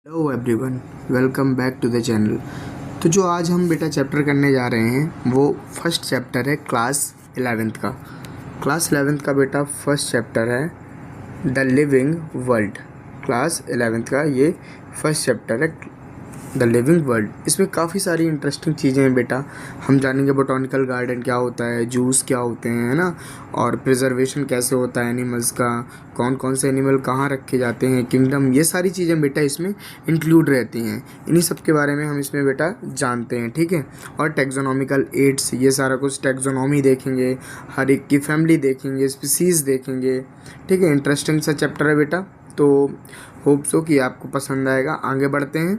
Hello everyone, welcome back to the channel. तो जो आज हम बेटा चैप्टर करने जा रहे हैं वो फर्स्ट चैप्टर है क्लास 11th का। क्लास 11th का बेटा फर्स्ट चैप्टर है the living world. Class 11th का ये फर्स्ट चैप्टर है द लिविंग वर्ल्ड। इसमें काफ़ी सारी इंटरेस्टिंग चीज़ें हैं बेटा। हम जानेंगे बोटॉनिकल गार्डन क्या होता है, जूस क्या होते हैं, है ना, और प्रिजर्वेशन कैसे होता है एनिमल्स का, कौन कौन से एनिमल कहाँ रखे जाते हैं, किंगडम, ये सारी चीज़ें बेटा इसमें इंक्लूड रहती हैं। इन्हीं सब के बारे में हम इसमें बेटा जानते हैं, ठीक है। और टैक्सोनॉमिकल एड्स, ये सारा कुछ टैक्सोनॉमी देखेंगे, हर एक की फैमिली देखेंगे, स्पीसीज़ देखेंगे, ठीक है। इंटरेस्टिंग सा चैप्टर है बेटा, तो होप सो कि आपको पसंद आएगा। आगे बढ़ते हैं,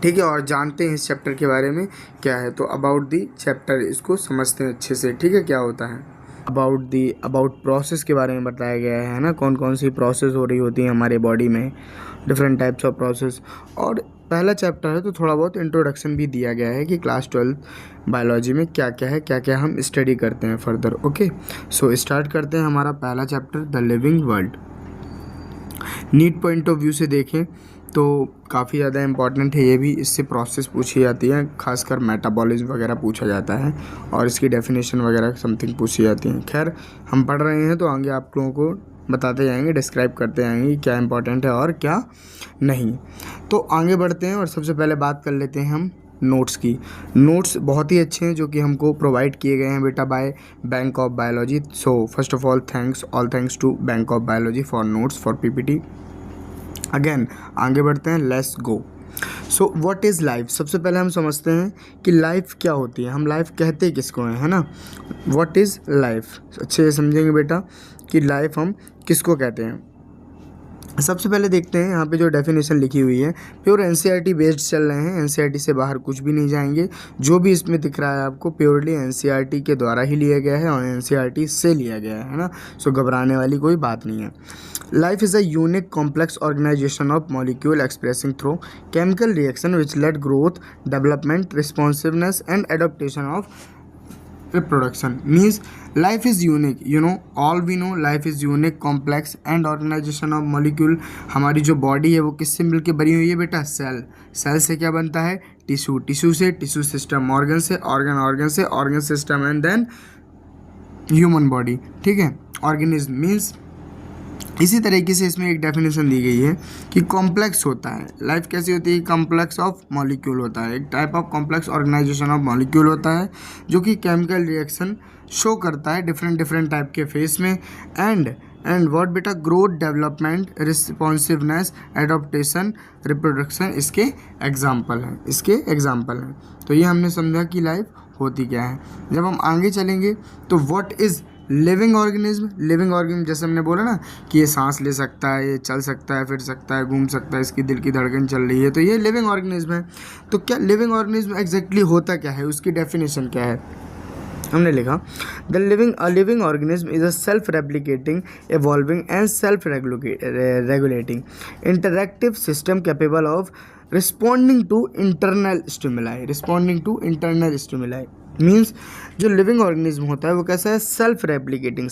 ठीक है, और जानते हैं इस चैप्टर के बारे में क्या है। तो अबाउट दी चैप्टर इसको समझते हैं अच्छे से, ठीक है। क्या होता है अबाउट प्रोसेस के बारे में बताया गया है ना, कौन कौन सी प्रोसेस हो रही होती है हमारे बॉडी में, डिफरेंट टाइप्स ऑफ प्रोसेस। और पहला चैप्टर है तो थोड़ा बहुत इंट्रोडक्शन भी दिया गया है कि क्लास 12 बायोलॉजी में क्या क्या है, क्या क्या हम स्टडी करते हैं फर्दर। ओके, सो स्टार्ट करते हैं हमारा पहला chapter the living world. NEET point of view से देखें तो काफ़ी ज़्यादा इम्पॉर्टेंट है ये भी। इससे प्रोसेस पूछी जाती है, खासकर मेटाबॉलिज्म वगैरह पूछा जाता है, और इसकी डेफिनेशन वगैरह समथिंग पूछी जाती है। खैर, हम पढ़ रहे हैं तो आगे आप लोगों को बताते जाएंगे, डिस्क्राइब करते जाएंगे क्या इंपॉर्टेंट है और क्या नहीं। तो आगे बढ़ते हैं और सबसे पहले बात कर लेते हैं हम नोट्स की। नोट्स बहुत ही अच्छे हैं जो कि हमको प्रोवाइड किए गए हैं बेटा by Bank of Biology. So first of all thanks to Bank of Biology for notes for PPT. Again आगे बढ़ते हैं, let's go. So what is life. सबसे पहले हम समझते हैं कि लाइफ क्या होती है, हम लाइफ कहते किसको हैं, है ना। व्हाट इज़ लाइफ अच्छे से समझेंगे बेटा कि लाइफ हम किसको कहते हैं। सबसे पहले देखते हैं यहाँ पे जो डेफिनेशन लिखी हुई है, प्योर एनसीईआरटी बेस्ड चल रहे हैं, एनसीईआरटी से बाहर कुछ भी नहीं जाएंगे। जो भी इसमें दिख रहा है आपको प्योरली एनसीईआरटी के द्वारा ही लिया गया है और एनसीईआरटी से लिया गया है ना। सो घबराने वाली कोई बात नहीं है। Life is a unique complex organization of molecule expressing through chemical reaction which led growth, development, responsiveness and adaptation of reproduction. Means life is unique, you know, all we know life is unique, complex and organization of molecule। हमारी जो body है वो किससे मिलके बनी हुई है बेटा, सेल से क्या बनता है, टिश्यू से टिश्यू सिस्टम, ऑर्गन से ऑर्गन से organ system and then human body, ठीक है, ऑर्गेनिज्म। मीन्स इसी तरीके से इसमें एक डेफिनेशन दी गई है कि कॉम्प्लेक्स होता है लाइफ। कैसी होती है, कॉम्प्लेक्स ऑफ मॉलिक्यूल होता है, एक type of complex organization of molecule होता है जो कि केमिकल रिएक्शन शो करता है डिफरेंट टाइप के फेस में। एंड व्हाट बेटा, growth, development, responsiveness, adaptation, reproduction इसके एग्जाम्पल हैं। तो ये हमने समझा कि लाइफ होती क्या है। जब हम आगे चलेंगे तो व्हाट इज़ लिविंग ऑर्गेनिज्म जैसे हमने बोला ना कि ये सांस ले सकता है, ये चल सकता है, फिर सकता है, घूम सकता है, इसकी दिल की धड़कन चल रही है, तो ये लिविंग ऑर्गेनिज्म है। तो क्या लिविंग ऑर्गेनिज्म एग्जैक्टली होता क्या है, उसकी डेफिनेशन क्या है। हमने लिखा the living organism is a self replicating, evolving and self regulating interactive system capable of responding to internal stimuli। Means जो लिविंग ऑर्गेनिज्म होता है वो कैसा है, सेल्फ रेप्लिकेटिंग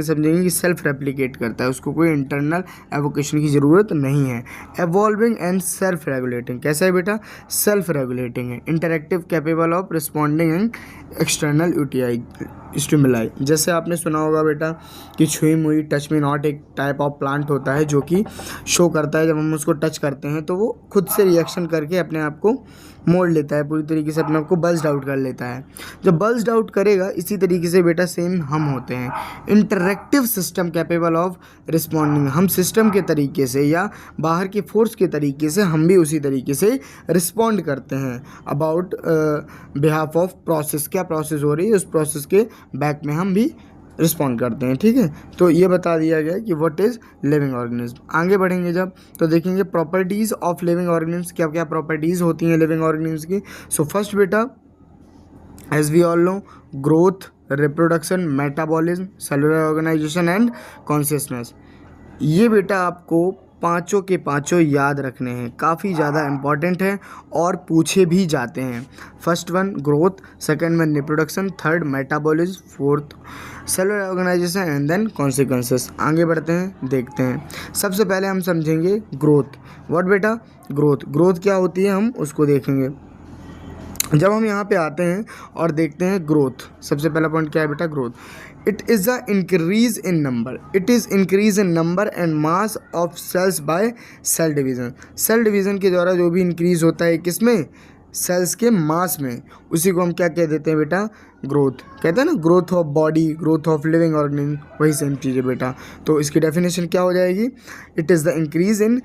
समझेंगे कि सेल्फ रेप्लिकेट करता है, उसको कोई इंटरनल एवोकेशन की ज़रूरत नहीं है। एवॉल्विंग एंड सेल्फ रेगुलेटिंग, कैसा है बेटा, सेल्फ रेगुलेटिंग है। Interactive, capable of responding and external stimuli. जैसे आपने सुना होगा बेटा कि छुई मुई, टच मी नॉट, एक टाइप ऑफ प्लांट होता है जो कि शो करता है जब हम उसको टच करते हैं तो वो खुद से रिएक्शन करके अपने आप को मोड़ लेता है, पूरी तरीके से अपने आप को बल्ज्ड आउट कर लेता है। जब बल्ज्ड आउट करेगा इसी तरीके से बेटा सेम हम होते हैं। Interactive system capable of responding, हम सिस्टम के तरीके से या बाहर के फोर्स के तरीके से हम भी उसी तरीके से रिस्पॉन्ड करते हैं। अबाउट बिहाफ ऑफ प्रोसेस, क्या प्रोसेस हो रही है उस प्रोसेस के बैक में हम भी रिस्पॉन्ड करते हैं, ठीक है। तो ये बता दिया गया कि व्हाट इज़ लिविंग ऑर्गेनिज्म। आगे बढ़ेंगे जब तो देखेंगे प्रॉपर्टीज़ ऑफ लिविंग ऑर्गेनिज्म, क्या क्या प्रॉपर्टीज़ होती हैं लिविंग ऑर्गेनिज्म की। सो फर्स्ट बेटा, as we all know, growth, reproduction, metabolism, cellular organization and consciousness. ये बेटा आपको पाँचों के पाँचों याद रखने हैं, काफ़ी ज़्यादा इम्पॉर्टेंट है और पूछे भी जाते हैं। First one growth, second one reproduction, third metabolism, fourth cellular organization and then consequences. आगे बढ़ते हैं, देखते हैं। सबसे पहले हम समझेंगे ग्रोथ। व्हाट बेटा? ग्रोथ क्या होती है हम उसको देखेंगे। जब हम यहाँ पे आते हैं और देखते हैं ग्रोथ, सबसे पहला पॉइंट क्या है बेटा? Growth it is a increase in number, it is increase in number and mass of cells by cell division. Cell division के द्वारा जो भी इंक्रीज होता है किसमें? सेल्स के मास में, उसी को हम क्या कह देते हैं बेटा? ग्रोथ कहते हैं ना। Growth of body, growth of living organism, वही सेम चीज़ है बेटा। तो इसकी डेफिनेशन क्या हो जाएगी? It is the increase in,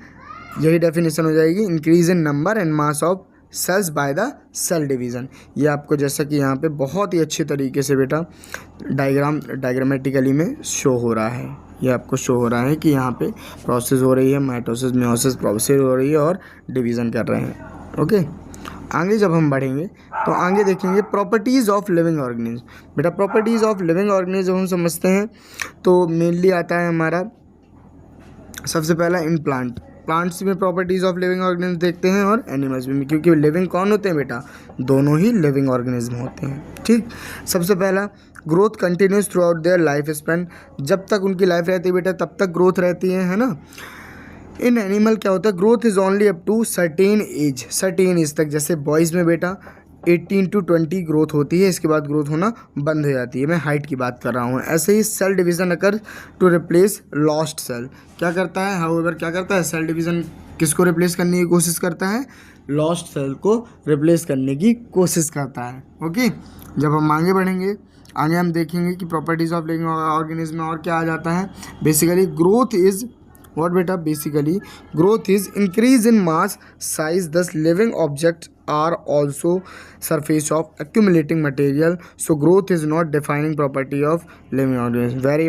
यही डेफिनेशन हो जाएगी, increase in number and mass of cells by the cell division. ये आपको जैसा कि यहाँ पे बहुत ही अच्छे तरीके से बेटा डायग्रामेटिकली में शो हो रहा है। ये आपको शो हो रहा है कि यहाँ पे प्रोसेस हो रही है, माइटोसिस मियोसिस प्रोसेस हो रही है और डिवीज़न कर रहे हैं। ओके, आगे जब हम बढ़ेंगे तो आगे देखेंगे प्रॉपर्टीज़ ऑफ लिविंग ऑर्गेनिज्म। बेटा प्रॉपर्टीज़ ऑफ लिविंग ऑर्गेनिज्म जब हम समझते हैं तो मेनली आता है हमारा सबसे पहला इन प्लांट्स में प्रॉपर्टीज़ ऑफ लिविंग ऑर्गेनिज्म देखते हैं और एनिमल्स में, क्योंकि लिविंग कौन होते हैं बेटा? दोनों ही लिविंग ऑर्गेनिज्म होते हैं। ठीक, सबसे पहला growth continues through out their life span. जब तक उनकी लाइफ रहती है बेटा तब तक ग्रोथ रहती है ना। इन एनिमल क्या होता है? Growth is only up to certain age तक। जैसे बॉयज़ में बेटा 18 to 20 ग्रोथ होती है, इसके बाद ग्रोथ होना बंद हो जाती है। मैं हाइट की बात कर रहा हूँ। ऐसे ही cell division occur to replace lost cell. क्या करता है? हाउएवर क्या करता है? सेल डिवीज़न किसको रिप्लेस करने की कोशिश करता है? लॉस्ट सेल को रिप्लेस करने की कोशिश करता है। ओके, जब हम आगे बढ़ेंगे आगे हम देखेंगे कि प्रॉपर्टीज़ ऑफ लिविंग ऑर्गेनिज्म में और क्या आ जाता है। Basically growth is what beta? Basically growth is increase in mass size, thus living objects are also surface of accumulating material, so growth is not defining property of living organism. very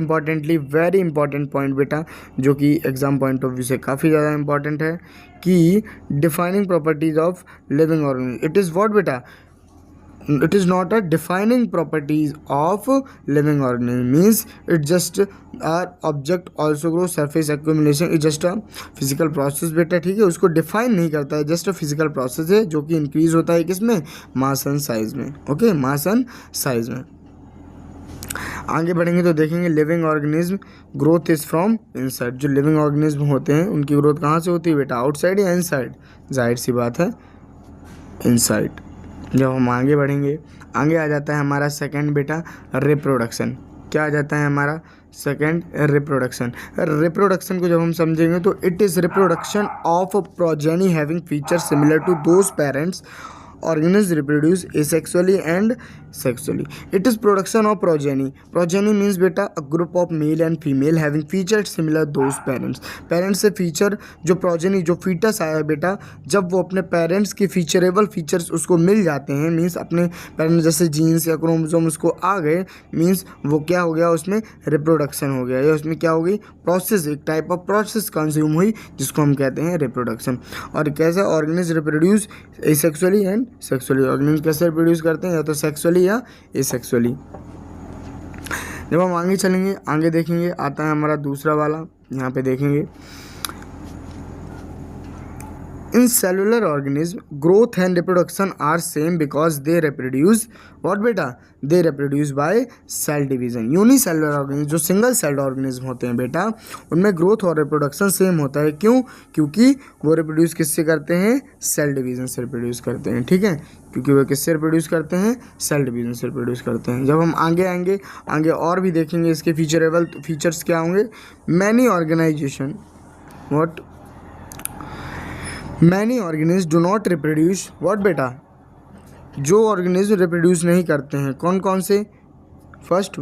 important point बेटा, जो कि exam point of view से काफ़ी ज़्यादा important है कि defining properties of living organism, it is what बेटा? It is not a defining properties of living organism, means it just our object also grow, surface accumulation is just a physical process बेटा। ठीक है, उसको define नहीं करता है, just a physical process है जो कि इंक्रीज होता है किसमें? मास एंड साइज में। ओके, मास एंड साइज में। आगे बढ़ेंगे तो देखेंगे living organism growth is from inside. जो लिविंग ऑर्गेनिज्म होते हैं उनकी ग्रोथ कहाँ से होती है बेटा? आउटसाइड या इनसाइड? जाहिर सी बात है इनसाइड। जब हम आगे बढ़ेंगे आगे आ जाता है हमारा सेकंड बेटा रिप्रोडक्शन। क्या आ जाता है हमारा? Second reproduction. रिप्रोडक्शन को जब हम समझेंगे तो it is reproduction of progeny having feature similar to those parents organisms reproduce asexually and sexually. It is production of progeny. Progeny means बेटा a group of male and female having features similar those parents. Parents से feature जो progeny जो foetus आया है बेटा, जब वो अपने पेरेंट्स के फीचरेबल फीचर्स उसको मिल जाते हैं, मीन्स अपने पेरेंट्स जैसे जीन्स या क्रोमोसोम उसको आ गए, मीन्स वो क्या हो गया? उसमें रिप्रोडक्शन हो गया, या उसमें क्या हो गई? प्रोसेस, एक टाइप ऑफ प्रोसेस कंज्यूम हुई जिसको हम कहते हैं रिप्रोडक्शन। और कैसा? Organism reproduce asexually and sexually. Organism कैसे रिप्रोड्यूस करते हैं? या तो सेक्सुअली या एसेक्सुअली। जब हम आगे चलेंगे आगे देखेंगे आता है हमारा दूसरा वाला, यहाँ पे देखेंगे in cellular organism growth and reproduction are same because they reproduce what बेटा? They reproduce by cell division. Unicellular organism जो सिंगल सेल्ड ऑर्गेनिज्म होते हैं बेटा, उनमें ग्रोथ और रिप्रोडक्शन सेम होता है। क्यों? क्योंकि वो रिप्रोड्यूस किससे करते हैं? सेल डिवीज़न से रिप्रोड्यूस करते हैं। ठीक है, क्योंकि वो किससे रिप्रोड्यूस करते हैं? सेल डिवीज़न से रिप्रोड्यूस करते हैं। जब हम आगे आएंगे आगे और भी देखेंगे इसके फीचरेबल फीचर्स क्या होंगे। Many organization what? Many organism do not reproduce what बेटा? जो ऑर्गेनिज्म रिप्रोड्यूस नहीं करते हैं, कौन कौन से? First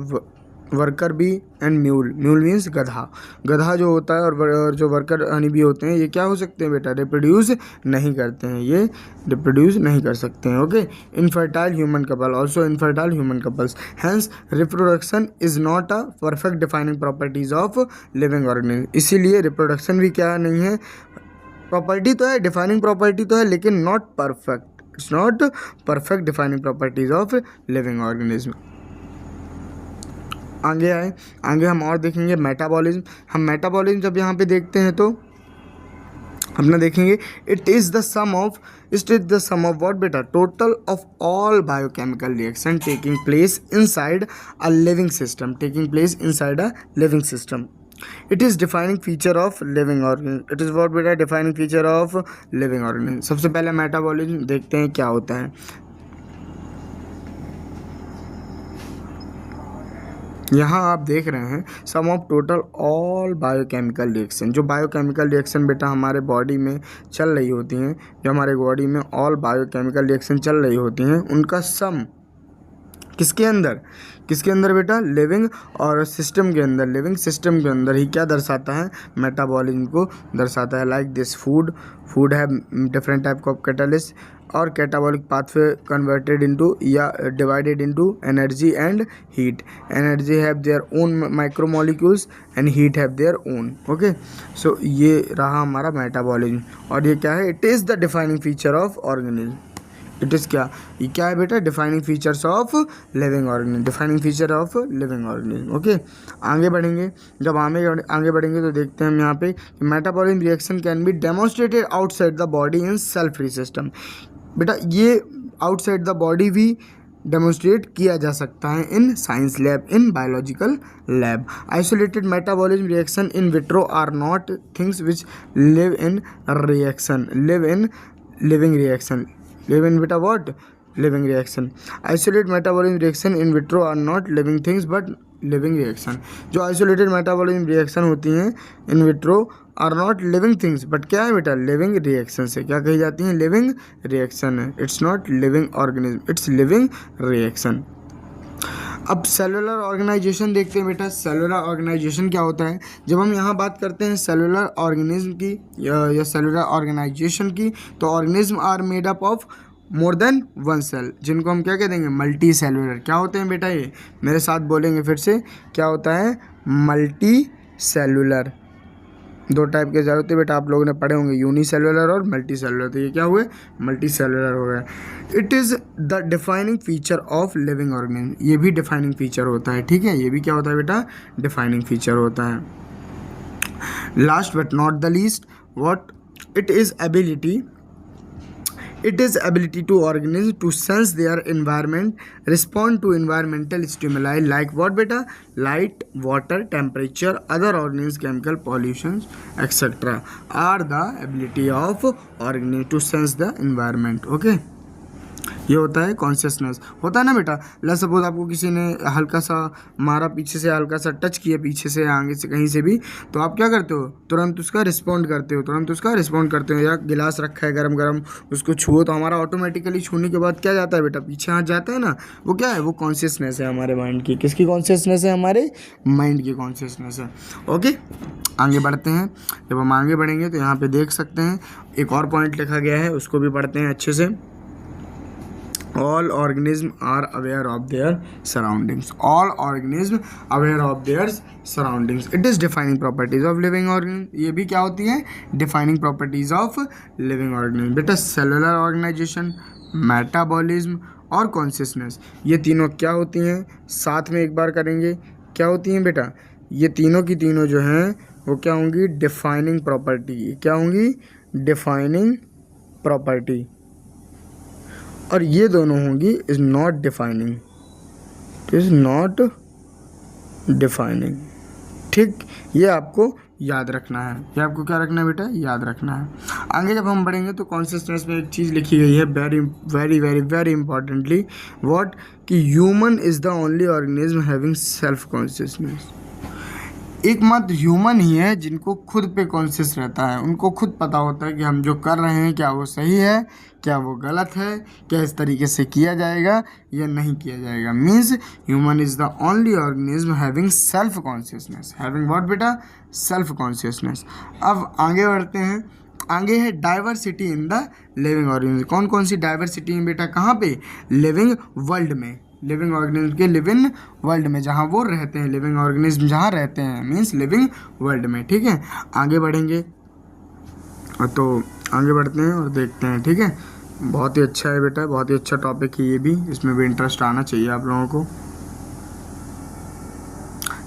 worker bee and mule. Mule means गधा। गधा जो होता है और जो वर्कर हनी बी होते हैं, ये क्या हो सकते हैं बेटा? रिप्रोड्यूस नहीं करते हैं, ये रिप्रोड्यूस नहीं कर सकते हैं। Okay, infertile human couple also infertile human couples, hence reproduction is not a perfect defining properties of living organism. इसीलिए रिप्रोडक्शन भी क्या नहीं है? प्रॉपर्टी तो है, डिफाइनिंग प्रॉपर्टी तो है, लेकिन not perfect. It's not perfect defining properties of living organism. आगे आए आगे हम और देखेंगे मेटाबॉलिज्म। हम मेटाबॉलिज्म जब यहाँ पे देखते हैं तो अपना देखेंगे it is the sum of what बेटा, total of all biochemical reaction taking place inside a living system, it is defining feature of living organism, it is what बेटा, defining feature of living organism. सबसे पहले metabolism देखते हैं क्या होता है। यहाँ आप देख रहे हैं sum of total all biochemical reaction, जो बायोकेमिकल रिएक्शन बेटा हमारे बॉडी में चल रही होती हैं, जो हमारे बॉडी में ऑल बायोकेमिकल रिएक्शन चल रही होती हैं, उनका सम किसके अंदर बेटा, लिविंग और सिस्टम के अंदर, लिविंग सिस्टम के अंदर ही क्या दर्शाता है, मेटाबॉलिज्म को दर्शाता है। लाइक दिस फूड है डिफरेंट टाइप ऑफ कैटालिस्ट और कैटाबॉलिक पाथवे कन्वर्टेड इनटू या divided into energy and heat, energy have their own micromolecules and heat have their own. Okay, so ये रहा हमारा मेटाबॉलिज्म। और ये क्या है, it is the defining feature of organism, it is क्या, ये क्या है बेटा, defining features of living organism, defining feature of living organism. Okay, आगे बढ़ेंगे, जब आगे बढ़ेंगे तो देखते हैं हम यहाँ पे metabolism reaction can be demonstrated outside the body in cell free system. बेटा ये आउटसाइड द बॉडी भी डेमोन्स्ट्रेट किया जा सकता है in science lab, in biological lab. Isolated metabolism reaction in vitro are not things which live in living reaction, live in beta what, living reaction। isolate metabolism reaction in vitro are not living things but living reaction। जो isolated metabolism reaction होती हैं in vitro are not living things but क्या है बेटा, living reaction से क्या कही जाती हैं, लिविंग रिएक्शन है। It's not living organism, it's living reaction. अब सेलुलर ऑर्गेनाइजेशन देखते हैं बेटा। सेलुलर ऑर्गेनाइजेशन क्या होता है, जब हम यहाँ बात करते हैं सेलुलर ऑर्गेनिज्म की या सेलुलर ऑर्गेनाइजेशन की, तो organism are made up of more than one cell, जिनको हम क्या कह देंगे, मल्टी सेलुलर। क्या होते हैं बेटा, ये मेरे साथ बोलेंगे फिर से, क्या होता है, मल्टी सेलुलर। दो टाइप के सेल होते हैं बेटा, आप लोगों ने पढ़े होंगे, यूनिसेलुलर और मल्टी सेलुलर। तो ये क्या हुए, मल्टी सेलुलर हो गए। It is the defining feature of living organism, ये भी डिफाइनिंग फीचर होता है, ठीक है, ये भी क्या होता है बेटा, डिफाइनिंग फीचर होता है। Last but not the least, what it is ability to organism to sense their environment, respond to environmental stimuli like what beta, light, water, temperature, other organisms, chemical pollutions etc. are the ability of organism to sense the environment। okay, ये होता है consciousness. होता है ना बेटा, let's suppose आपको किसी ने हल्का सा मारा पीछे से, हल्का सा टच किया पीछे से, आगे से, कहीं से भी, तो आप क्या करते हो, तुरंत उसका रिस्पॉन्ड करते हो। या गिलास रखा है गरम गरम, उसको छुओ तो हमारा ऑटोमेटिकली छूने के बाद क्या जाता है बेटा, पीछे हाथ जाता है ना, वो क्या है, वो कॉन्शियसनेस है हमारे माइंड की। किसकी कॉन्शियसनेस है, हमारे माइंड की कॉन्शियसनेस है। ओके, आगे बढ़ते हैं। जब हम आगे बढ़ेंगे तो यहाँ पे देख सकते हैं एक और पॉइंट लिखा गया है, उसको भी पढ़ते हैं अच्छे से। All organisms are aware of their surroundings. All organisms aware of their surroundings. It is defining properties of living organism. ये भी क्या होती है, defining properties of living organism। बेटा cellular organization, metabolism और consciousness, ये तीनों क्या होती हैं, साथ में एक बार करेंगे। क्या होती हैं बेटा, ये तीनों की तीनों जो हैं वो क्या होंगी, defining property। क्या होंगी, defining property। और ये दोनों होंगी इज नॉट डिफाइनिंग, ठीक। ये आपको याद रखना है, ये आपको क्या रखना है बेटा, याद रखना है। आगे जब हम बढ़ेंगे तो कॉन्शियसनेस में एक चीज़ लिखी गई है very very very very importantly, what, कि human is the only organism having self consciousness. एकमात्र ह्यूमन ही है जिनको खुद पे कॉन्शियस रहता है, उनको खुद पता होता है कि हम जो कर रहे हैं क्या वो सही है, क्या वो गलत है, क्या इस तरीके से किया जाएगा या नहीं किया जाएगा। Means human is the only organism having self consciousness, having what बेटा, सेल्फ कॉन्शियसनेस। अब आगे बढ़ते हैं, आगे है diversity in the living organism. कौन कौन सी डाइवर्सिटी है बेटा, कहाँ पे, लिविंग वर्ल्ड में, लिविंग ऑर्गेनिज्म के लिविंग वर्ल्ड में, जहाँ वो रहते हैं, लिविंग ऑर्गेनिज्म जहाँ रहते हैं, मीन्स लिविंग वर्ल्ड में, ठीक है। आगे बढ़ेंगे तो आगे बढ़ते हैं और देखते हैं, ठीक है। बहुत ही अच्छा है बेटा, बहुत ही अच्छा टॉपिक है ये भी, इसमें भी इंटरेस्ट आना चाहिए आप लोगों को।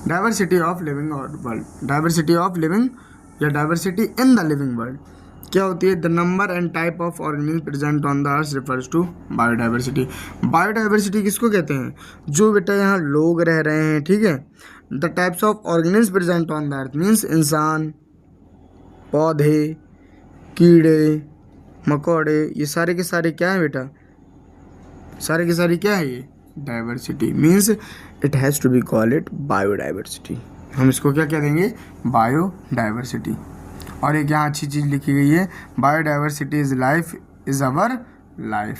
Diversity of living world, diversity of living या diversity in the living world क्या होती है? The number and type of organism present on the earth refers to biodiversity. Biodiversity किसको कहते हैं? जो बेटा यहाँ लोग रह रहे हैं, ठीक है। The types of organism present on the earth means इंसान, पौधे, कीड़े मकोड़े, ये सारे के सारे क्या है बेटा? सारे के सारे क्या है? ये diversity means it has to be call it biodiversity. हम इसको क्या कह देंगे? बायोडाइवर्सिटी। और एक यहाँ अच्छी चीज़ लिखी गई है, biodiversity is life is our life.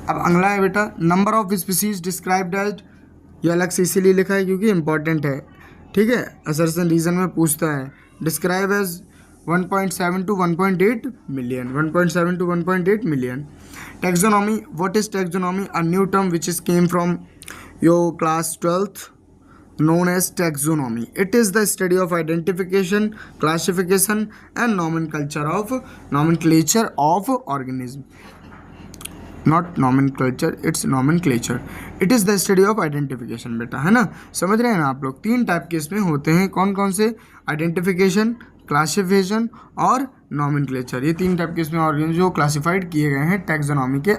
अब अगला है बेटा number of species described as, ये अलग से इसीलिए लिखा है क्योंकि इंपॉर्टेंट है, ठीक है। असर्शन रीजन में पूछता है। Describe as 1.7 to 1.8 million, 1.7 to 1.8 million. Taxonomy, what is taxonomy? A new term which is came from your class 12th, known as taxonomy. It is the study of identification, classification and nomenclature of organism. Not nomenclature, it's nomenclature. It is the study of identification बेटा, है ना? समझ रहे हैं ना आप लोग? 3 type के इसमें होते हैं, कौन कौन से? आइडेंटिफिकेशन, क्लासिफिकेशन और नॉमेनक्लेचर। ये 3 टाइप के इसमें ऑर्गेनिज्म जो क्लासिफाइड किए गए हैं टैक्सोनॉमी के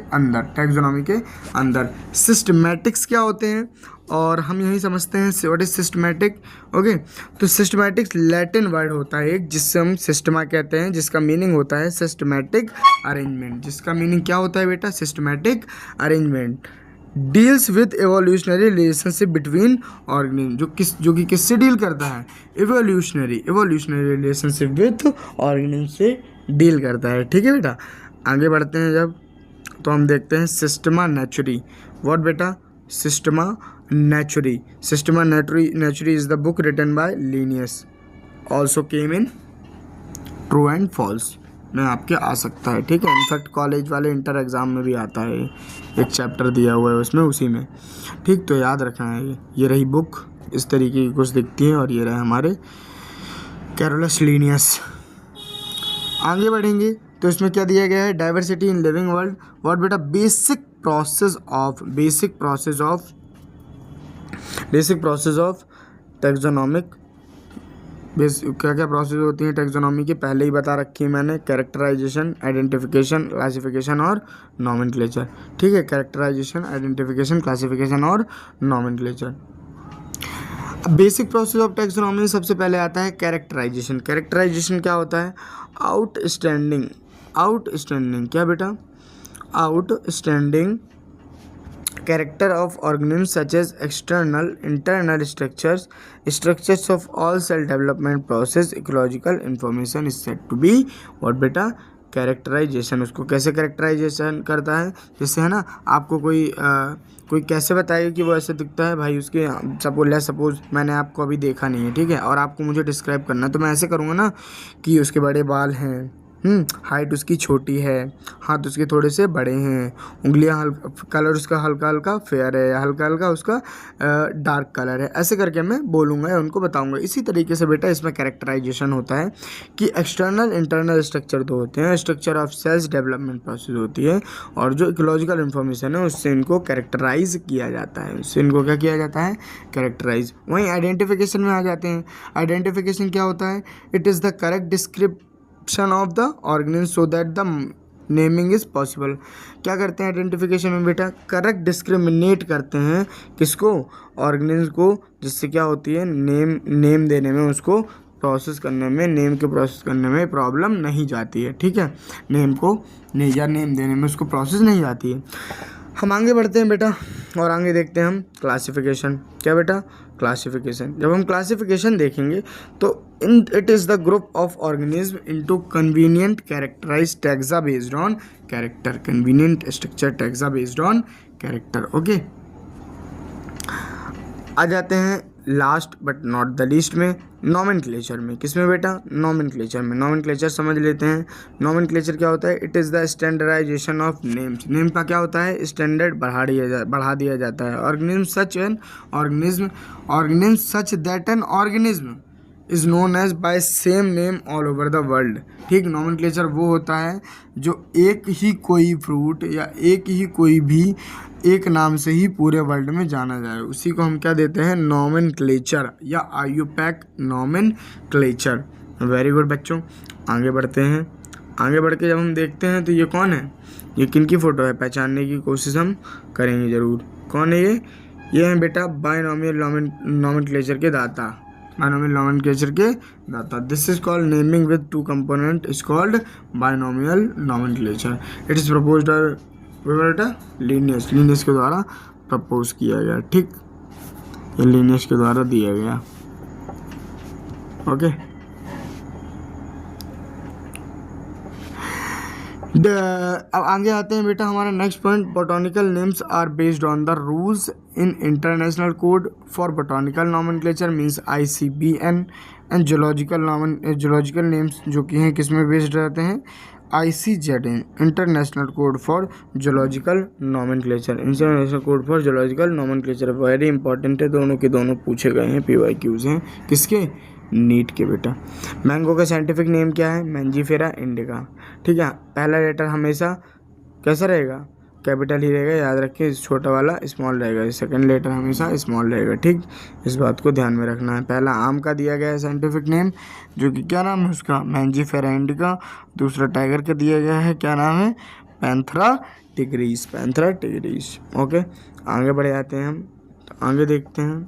अंदर। सिस्टमैटिक्स क्या होते हैं? और हम यही समझते हैं व्हाट इज सिस्टमैटिक। ओके, तो सिस्टमैटिक्स लैटिन वर्ड होता है एक, जिससे हम सिस्टमा कहते हैं, जिसका मीनिंग होता है सिस्टमैटिक अरेंजमेंट। जिसका मीनिंग क्या होता है बेटा? Systematic arrangement. Deals with evolutionary relationship between organism, जो कि किससे डील करता है? एवोल्यूशनरी रिलेशनशिप विद ऑर्गेनिज्म से डील करता है, ठीक है बेटा। आगे बढ़ते हैं जब, तो हम देखते हैं सिस्टमा नेचुरी। व्हाट बेटा? Systema Naturae is the book written by Linnaeus, also came in true and false में आपके आ सकता है, ठीक है। इनफैक्ट कॉलेज वाले इंटर एग्ज़ाम में भी आता है, एक चैप्टर दिया हुआ है उसमें, उसी में, ठीक। तो याद रखना है, ये रही बुक, इस तरीके की कुछ दिखती है, और ये रहे हमारे कैरोलस लिनियस। आगे बढ़ेंगे तो इसमें क्या दिया गया है? Diversity in living world. What बेटा? Basic process of taxonomic. क्या क्या प्रोसेस होती हैं टैक्सोनॉमी के? पहले ही बता रखी है मैंने। कैरेक्टराइजेशन, आइडेंटिफिकेशन, क्लासिफिकेशन और नॉमेनक्लेचर, ठीक है। कैरेक्टराइजेशन, आइडेंटिफिकेशन, क्लासिफिकेशन और nomenclature. Basic process of taxonomy सबसे पहले आता है कैरेक्टराइजेशन। कैरेक्टराइजेशन क्या होता है? आउटस्टैंडिंग क्या बेटा? Outstanding character of organisms such as external, internal structures of all cell development process, ecological information is said to be what बेटा? कैरेक्टराइजेशन। उसको कैसे कैरेक्टराइजेशन करता है? जैसे है ना, आपको कोई कैसे बताएगा कि वो ऐसे दिखता है भाई? उसके सपोज मैंने आपको अभी देखा नहीं है, ठीक है, और आपको मुझे डिस्क्राइब करना है, तो मैं ऐसे करूँगा ना कि उसके बड़े बाल हैं, हाइट उसकी छोटी है, हाथ उसके थोड़े से बड़े हैं, उंगलियां कलर उसका हल्का हल्का फेयर है, हल्का हल्का उसका डार्क कलर है, ऐसे करके मैं बोलूँगा या उनको बताऊँगा। इसी तरीके से बेटा इसमें कैरेक्टराइजेशन होता है कि एक्सटर्नल इंटरनल स्ट्रक्चर दो होते हैं, structure of cells development process होती है, और जो इकोलॉजिकल इन्फॉर्मेशन है उससे इनको कैरेक्टराइज किया जाता है, उससे इनको क्या किया जाता है? कैरेक्टराइज। वहीं आइडेंटिफिकेशन में आ जाते हैं। आइडेंटिफिकेशन क्या होता है? It is the correct description of the organism so that the naming is possible. क्या करते हैं आइडेंटिफिकेशन में बेटा? करेक्ट डिस्क्रिमिनेट करते हैं किसको? ऑर्गेनिज्म को, जिससे क्या होती है नेम देने में, उसको प्रोसेस करने में, नेम के प्रोसेस करने में प्रॉब्लम नहीं जाती है, ठीक है। नेम देने में उसको प्रोसेस नहीं जाती है। हम आगे बढ़ते हैं बेटा और आगे देखते हैं हम क्लासिफिकेशन। क्या बेटा? क्लासिफिकेशन। जब हम क्लासिफिकेशन देखेंगे तो it is the group of organism into convenient characterise taxa based on character. Convenient structure taxa based on character. Okay, आ जाते हैं last but not the least में, नॉमेनक्लेचर में। किसमें बेटा? नॉमेनक्लेचर में। नॉमेनक्लेचर समझ लेते हैं। नॉमेनक्लेचर क्या होता है? It is the standardization of names. Name का क्या होता है? स्टैंडर्ड बढ़ा दिया जाता है। Organism such that an organism is known as by same name all over the world. ठीक, नॉमेनक्लेचर वो होता है जो एक ही कोई फ्रूट या एक ही कोई भी एक नाम से ही पूरे वर्ल्ड में जाना जाए, उसी को हम क्या देते हैं? नॉमेनक्लेचर या आयुपैक नॉमेनक्लेचर। वेरी गुड बच्चों, आगे बढ़ते हैं। आगे बढ़ के जब हम देखते हैं तो ये कौन है, ये किन की फ़ोटो है, पहचानने की कोशिश हम करेंगे ज़रूर। कौन है ये है बेटा बायनॉमियल नॉमेनक्लेचर के दाता, बायनॉमियल नॉमेनक्लेचर के दाता। This is called naming with two component is called binomial nomenclature. It is proposed बेटा लीनियस के द्वारा प्रपोज किया गया, ठीक, ये लीनियस के द्वारा दिया गया। ओके, अब आगे आते हैं बेटा हमारा next point. Botanical names are based on the rules in international code for botanical nomenclature means ICBN and zoological names जो कि हैं किस में बेस्ड रहते हैं, ICZN international code for zoological nomenclature, international code for zoological nomenclature. Very important है, दोनों के दोनों पूछे गए हैं, PYQs हैं किसके, नीट के बेटा। मैंगो का साइंटिफिक नेम क्या है, मैंजीफेरा इंडिका, ठीक है। पहला लेटर हमेशा कैसा रहेगा, कैपिटल ही रहेगा, याद रखिए, छोटा वाला स्मॉल रहेगा, सेकंड लेटर हमेशा स्मॉल रहेगा, ठीक, इस बात को ध्यान में रखना है। पहला आम का दिया गया है साइंटिफिक नेम जो कि क्या नाम है उसका, मैंजीफेरा इंडिका। दूसरा टाइगर का दिया गया है, क्या नाम है, Panthera tigris, Panthera tigris. Okay, आगे बढ़ जाते हैं हम, तो आगे देखते हैं,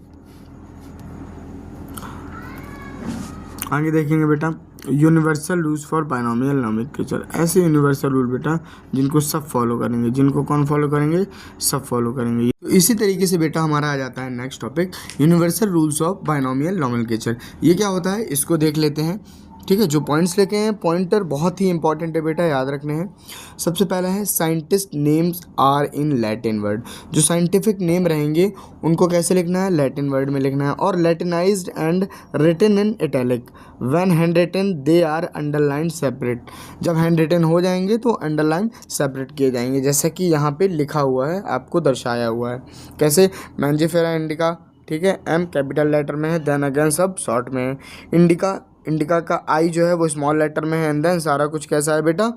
आगे देखेंगे बेटा universal rules for binomial nomenclature. ऐसे यूनिवर्सल रूल बेटा जिनको सब फॉलो करेंगे, जिनको कौन फॉलो करेंगे, सब फॉलो करेंगे। तो इसी तरीके से बेटा हमारा आ जाता है next topic, universal rules of binomial nomenclature. ये क्या होता है इसको देख लेते हैं, ठीक है। जो पॉइंट्स लेके हैं, पॉइंटर बहुत ही इंपॉर्टेंट है बेटा, याद रखने हैं। सबसे पहला है scientist names are in Latin word. जो साइंटिफिक नेम रहेंगे उनको कैसे लिखना है, लैटिन वर्ड में लिखना है। और latinised and written in italic, when hand written they are underline separate. जब हैंड रिटन हो जाएंगे तो अंडरलाइन सेपरेट किए जाएंगे, जैसा कि यहाँ पे लिखा हुआ है, आपको दर्शाया हुआ है। कैसे, मैंजीफेरा इंडिका, ठीक है, M कैपिटल लेटर में है, देन अगेन सब शॉर्ट में है। इंडिका का I जो है वो स्मॉल लेटर में है, एंड देन सारा कुछ कैसा है बेटा,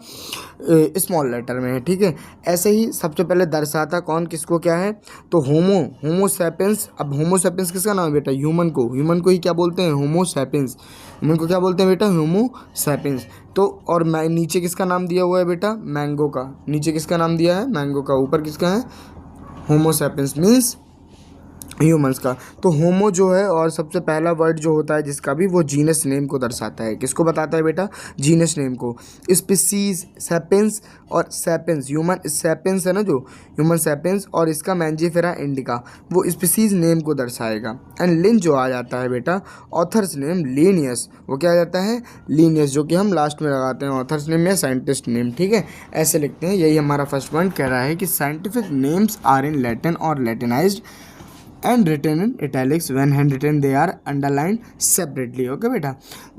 स्मॉल लेटर में है, ठीक है। ऐसे ही सबसे पहले दर्शाता कौन किसको क्या है, तो होमो सैपियंस। अब होमो सैपियंस किसका नाम है बेटा, ह्यूमन को ही क्या बोलते हैं, होमो सैपियंस। ह्यूमन को क्या बोलते हैं बेटा, होमो सैपियंस। तो और नीचे किसका नाम दिया हुआ है बेटा, मैंगो का, नीचे किसका नाम दिया है, मैंगो का, ऊपर किसका है, होमो सैपियंस मीन्स ह्यूमंस का। तो होमो जो है और सबसे पहला वर्ड जो होता है जिसका भी, वो जीनस नेम को दर्शाता है। किसको बताता है बेटा, जीनस नेम को। स्पीसीज सैपियंस और सैपियंस, ह्यूमन सैपियंस है ना जो, ह्यूमन सैपियंस, और इसका मैंजीफेरा इंडिका वो स्पीसीज नेम को दर्शाएगा। एंड लिन जो आ जाता है बेटा, ऑथर्स नेम लीनियस, वो क्या आ जाता है, लीनियस, जो कि हम लास्ट में लगाते हैं ऑथर्स नेम या साइंटिस्ट नेम, ठीक है, ऐसे लिखते हैं। यही हमारा फर्स्ट पॉइंट कह रहा है कि scientific names are in Latin और latinized and written in italics, when handwritten they are underlined separately। Okay बेटा,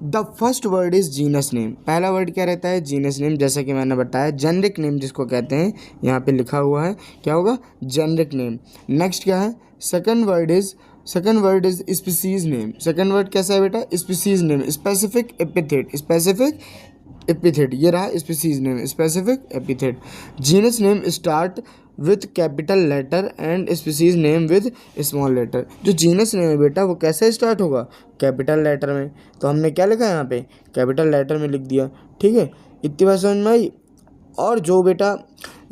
the first word is genus name. पहला वर्ड क्या रहता है, जीनस नेम, जैसा कि मैंने बताया। जेनरिक नेम जिसको कहते हैं, यहाँ पे लिखा हुआ है, क्या होगा, जेनरिक नेम। नेक्स्ट क्या है, second word is species name. Second word कैसा है बेटा, स्पीसीज नेम। स्पेसिफिक एपिथेट, ये रहा species name, specific epithet. Genus name start with capital letter and species name with small letter. जो जीनस नेम है बेटा वो कैसे स्टार्ट होगा, कैपिटल लेटर में। तो हमने क्या लिखा है यहाँ पे, कैपिटल लेटर में लिख दिया, ठीक है, इतनी बात समझ में आई। और जो बेटा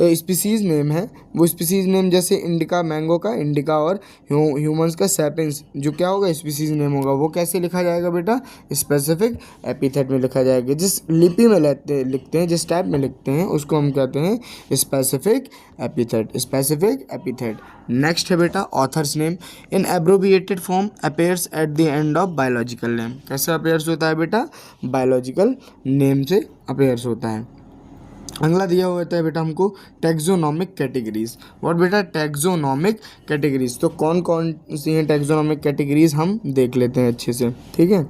स्पीसीज नेम है, वो स्पीसीज नेम जैसे इंडिका, मैंगो का इंडिका, और ह्यूमंस का सैपियंस, जो क्या होगा, स्पीसीज नेम होगा, वो कैसे लिखा जाएगा बेटा, स्पेसिफिक एपिथेट में लिखा जाएगा। जिस लिपि में लिखते हैं, जिस टाइप में लिखते हैं, उसको हम कहते हैं स्पेसिफिक एपिथेट। नेक्स्ट है बेटा authors name. In abbreviated form appears at the end of biological name. कैसे अपेयर्स होता है बेटा, बायोलॉजिकल नेम से अपेयर्स होता है। अगला दिया हुआ होता है बेटा हमको टैक्सोनॉमिक कैटेगरीज। व्हाट बेटा, टैक्सोनॉमिक कैटेगरीज। तो कौन कौन सी हैं टैक्सोनॉमिक कैटेगरीज, हम देख लेते हैं अच्छे से, ठीक है।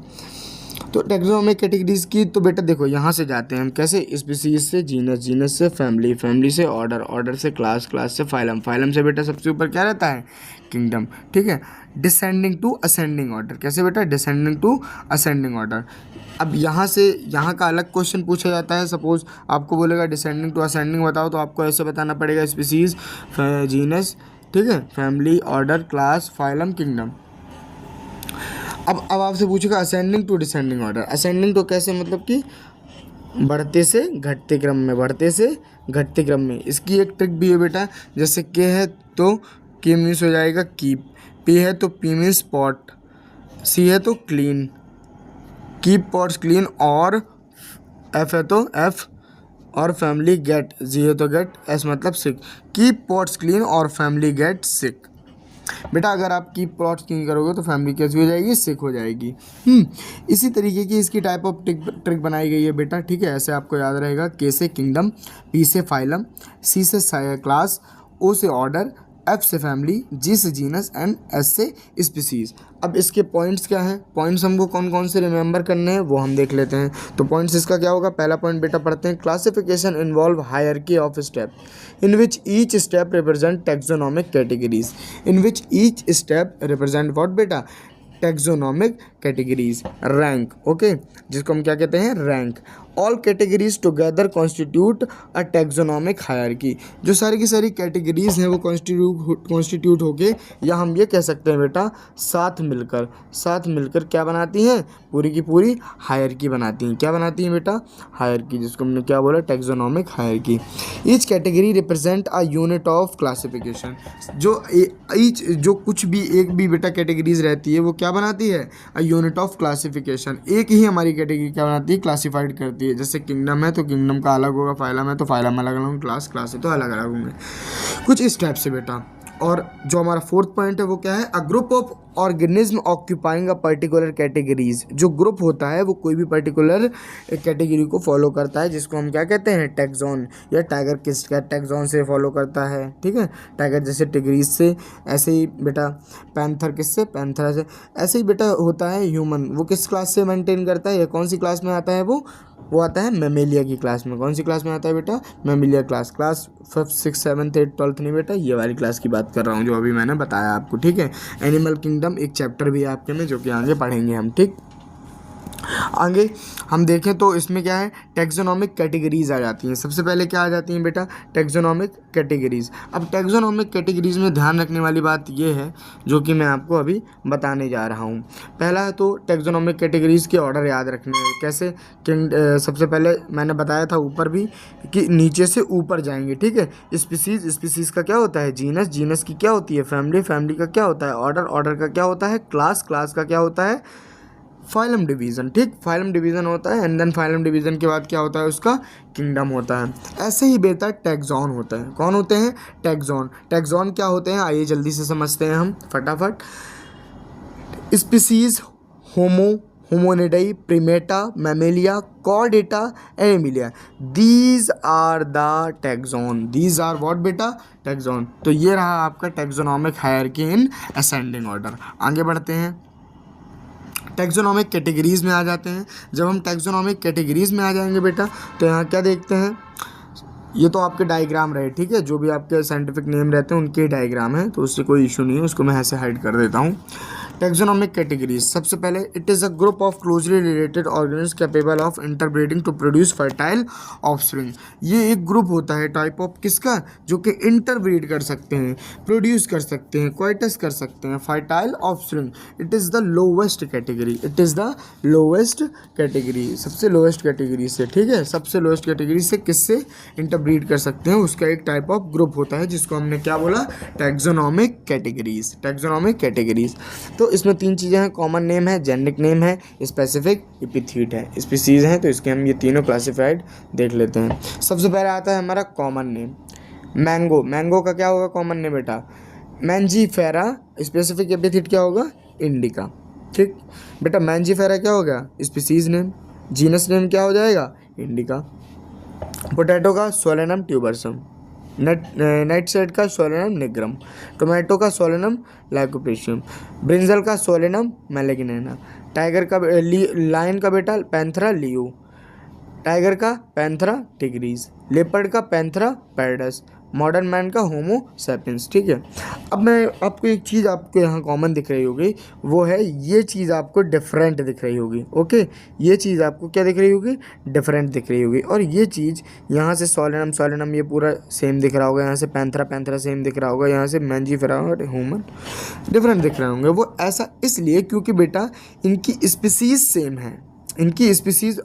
तो टैक्सोनॉमिक कैटेगरीज की, तो बेटा देखो यहाँ से जाते हैं हम, कैसे, स्पीसीज से जीनस, जीनस से फैमिली, फैमिली से ऑर्डर, ऑर्डर से क्लास, क्लास से फाइलम, फाइलम से बेटा सबसे ऊपर क्या रहता है, किंगडम, ठीक है। डिसेंडिंग टू असेंडिंग ऑर्डर, कैसे बेटा, डिसेंडिंग टू असेंडिंग ऑर्डर। अब यहाँ से यहाँ का अलग क्वेश्चन पूछा जाता है। सपोज आपको बोलेगा डिसेंडिंग टू असेंडिंग बताओ, तो आपको ऐसे बताना पड़ेगा, स्पीसीज, जीनस, ठीक है, family, order, class, phylum, kingdom. अब आपसे पूछेगा ascending to descending order. Ascending तो कैसे, मतलब कि बढ़ते से घटते क्रम में, बढ़ते से घटते क्रम में। इसकी एक ट्रिक भी है बेटा, जैसे के है तो के मीन्स हो जाएगा कीप, पी है तो पी मीन्स पॉट, सी है तो क्लीन, कीप पॉट्स क्लीन, और एफ है तो एफ और फैमिली गेट, जी है तो गेट, एस मतलब सिक, कीप पॉट्स क्लीन और फैमिली गेट सिक। बेटा अगर आप कीप पॉट्स क्लीन करोगे तो फैमिली कैसी हो जाएगी, सिक हो जाएगी। इसी तरीके की इसकी टाइप ऑफ ट्रिक बनाई गई है बेटा, ठीक है। ऐसे आपको याद रहेगा, के से किंगडम, पी से फाइलम, सी से क्लास, ओ से ऑर्डर, एफ से फैमिली, जी से जीनस एंड एस से स्पीसीज। अब इसके पॉइंट्स क्या हैं, पॉइंट्स हमको कौन कौन से रिमेंबर करने हैं वो हम देख लेते हैं। तो पॉइंट्स इसका क्या होगा, पहला पॉइंट बेटा पढ़ते हैं, classification involve hierarchy of step in which each step represent taxonomic categories, in which each step represent what बेटा, टैक्सोनॉमिक कैटेगरीज, रैंक, ओके, जिसको हम क्या कहते हैं, rank. All categories together constitute अ टैक्सोनॉमिक हायरार्की। जो सारी की सारी कैटेगरीज हैं वो कॉन्स्टिट्यूट होके, या हम ये कह सकते हैं बेटा साथ मिलकर क्या बनाती हैं, पूरी की पूरी हायरार्की बनाती हैं। क्या बनाती हैं बेटा, हायरार्की, जिसको हमने क्या बोला, taxonomic hierarchy. Each category represent a unit of classification. जो कुछ भी एक भी बेटा कैटेगरीज रहती है वो क्या बनाती है, अ यूनिट ऑफ क्लासिफिकेशन। एक ही हमारी कैटेगरी क्या बनाती है, क्लासिफाइड करती है। जैसे किंगडम है तो किंगडम का अलग होगा, फाइलम है तो फाइलम अलग होंगे, क्लास है तो अलग अलग होंगे, कुछ इस टाइप से बेटा। और जो हमारा फोर्थ पॉइंट है वो क्या है, अ group of organism occupying a particular categories. जो ग्रुप होता है वो कोई भी पर्टिकुलर कैटेगरी को फॉलो करता है, जिसको हम क्या कहते हैं, टैक्सॉन। या टाइगर किस टैक्सॉन से फॉलो करता है, ठीक है, टाइगर जैसे टिग्रीज से, ऐसे ही बेटा पैंथर किससे, पैंथरा से। ऐसे ही बेटा होता है ह्यूमन, वो किस क्लास से मेंटेन करता है, या कौन सी क्लास में आता है, वो आता है मेमेलिया की क्लास में। कौन सी क्लास में आता है बेटा, Mammalia class 5th 6th 7th 8th 12th नहीं बेटा, ये वाली क्लास की बात कर रहा हूँ जो अभी मैंने बताया आपको, ठीक है। एनिमल किंगडम एक चैप्टर भी है आपके में, जो कि आगे पढ़ेंगे हम, ठीक। आगे हम देखें तो इसमें क्या है, टैक्सोनॉमिक कैटेगरीज आ जाती हैं। सबसे पहले क्या आ जाती हैं बेटा, टैक्सोनॉमिक कैटेगरीज। अब टैक्सोनॉमिक कैटेगरीज में ध्यान रखने वाली बात ये है, जो कि मैं आपको अभी बताने जा रहा हूँ। पहला है तो टैक्सोनॉमिक कैटेगरीज के ऑर्डर याद रखने हैं। कैसे, सबसे पहले मैंने बताया था ऊपर भी कि नीचे से ऊपर जाएंगे, ठीक है। स्पीसीज का क्या होता है, जीनस की क्या होती है, फैमिली का क्या होता है, ऑर्डर का क्या होता है, क्लास का क्या होता है, फाइलम डिवीज़न, ठीक, फाइलम डिवीज़न होता है। एंड देन फाइलम डिवीज़न के बाद क्या होता है, उसका किंगडम होता है। ऐसे ही बेटा टैक्सॉन होता है। कौन होते हैं, टैक्सॉन क्या होते हैं, आइए जल्दी से समझते हैं हम फटाफट। Species, hominidae, primata, mammalia, chordata, animalia, these are the taxon. These are what बेटा, टैक्सॉन। तो ये रहा आपका taxonomic hierarchy in ascending order. आगे बढ़ते हैं, टैक्सोनॉमिक कैटेगरीज में आ जाते हैं। जब हम टैक्सोनॉमिक कैटेगरीज में आ जाएंगे बेटा, तो यहाँ क्या देखते हैं, ये तो आपके डायग्राम रहे, ठीक है, जो भी आपके साइंटिफिक नेम रहते हैं उनके डायग्राम है, तो उससे कोई इशू नहीं है, उसको मैं ऐसे हाइड कर देता हूँ। टैक्सोनॉमिक कैटेगरीज, सबसे पहले, it is a group of closely related organism capable of interbreeding to produce fertile offspring. ये एक ग्रुप होता है टाइप ऑफ किसका, जो कि इंटरब्रीड कर सकते हैं, प्रोड्यूस कर सकते हैं, क्वाइटस कर सकते हैं, fertile offspring. It is the lowest category, it is the lowest category, सबसे लोवेस्ट कैटेगरी से, ठीक है, सबसे लोवेस्ट कैटेगरी से किससे इंटरब्रीड कर सकते हैं, उसका एक टाइप ऑफ ग्रुप होता है, जिसको हमने क्या बोला, टैक्सोनॉमिक कैटेगरीज, टैक्सोनॉमिक कैटेगरीज। तो इसमें तीन चीज़ें हैं, कॉमन नेम है, जेनेरिक नेम है, स्पेसिफिक एपिथीट है, स्पीसीज हैं, तो इसके हम ये तीनों क्लासिफाइड देख लेते हैं। सबसे पहले आता है हमारा कॉमन नेम, मैंगो का क्या होगा कॉमन नेम बेटा, मैंजीफेरा। स्पेसिफिक एपिथीट क्या होगा, इंडिका, ठीक बेटा। मैंजीफेरा क्या हो गया, स्पीसीज नेम, जीनस नेम क्या हो जाएगा, इंडिका। पोटैटो का सोलेनम ट्यूबरसम, नाइटशेड का सोलेनम निग्रम, टोमेटो का सोलेनम लाइकोपेशियम, ब्रिंजल का सोलेनम मैलेग्नेना, टाइगर का लायन का बेटा पैंथरा लियो, टाइगर का पैंथरा टिग्रीज, लेपर्ड का पैंथरा पैरडस, मॉडर्न मैन का होमो सैपियंस, ठीक है। अब मैं आपको एक चीज़ आपको यहाँ कॉमन दिख रही होगी, वो है ये चीज़ आपको डिफरेंट दिख रही होगी, ओके। ये चीज़ आपको क्या दिख रही होगी, डिफरेंट दिख रही होगी। और ये चीज़ यहाँ से सोलेनम ये पूरा सेम दिख रहा होगा, यहाँ से पैंथरा सेम दिख रहा होगा, यहाँ से मैंजीफेरा और ह्यूमन डिफरेंट दिख रहे होंगे। वो ऐसा इसलिए क्योंकि बेटा इनकी स्पीसीज सेम है, इनकी स्पीसीज़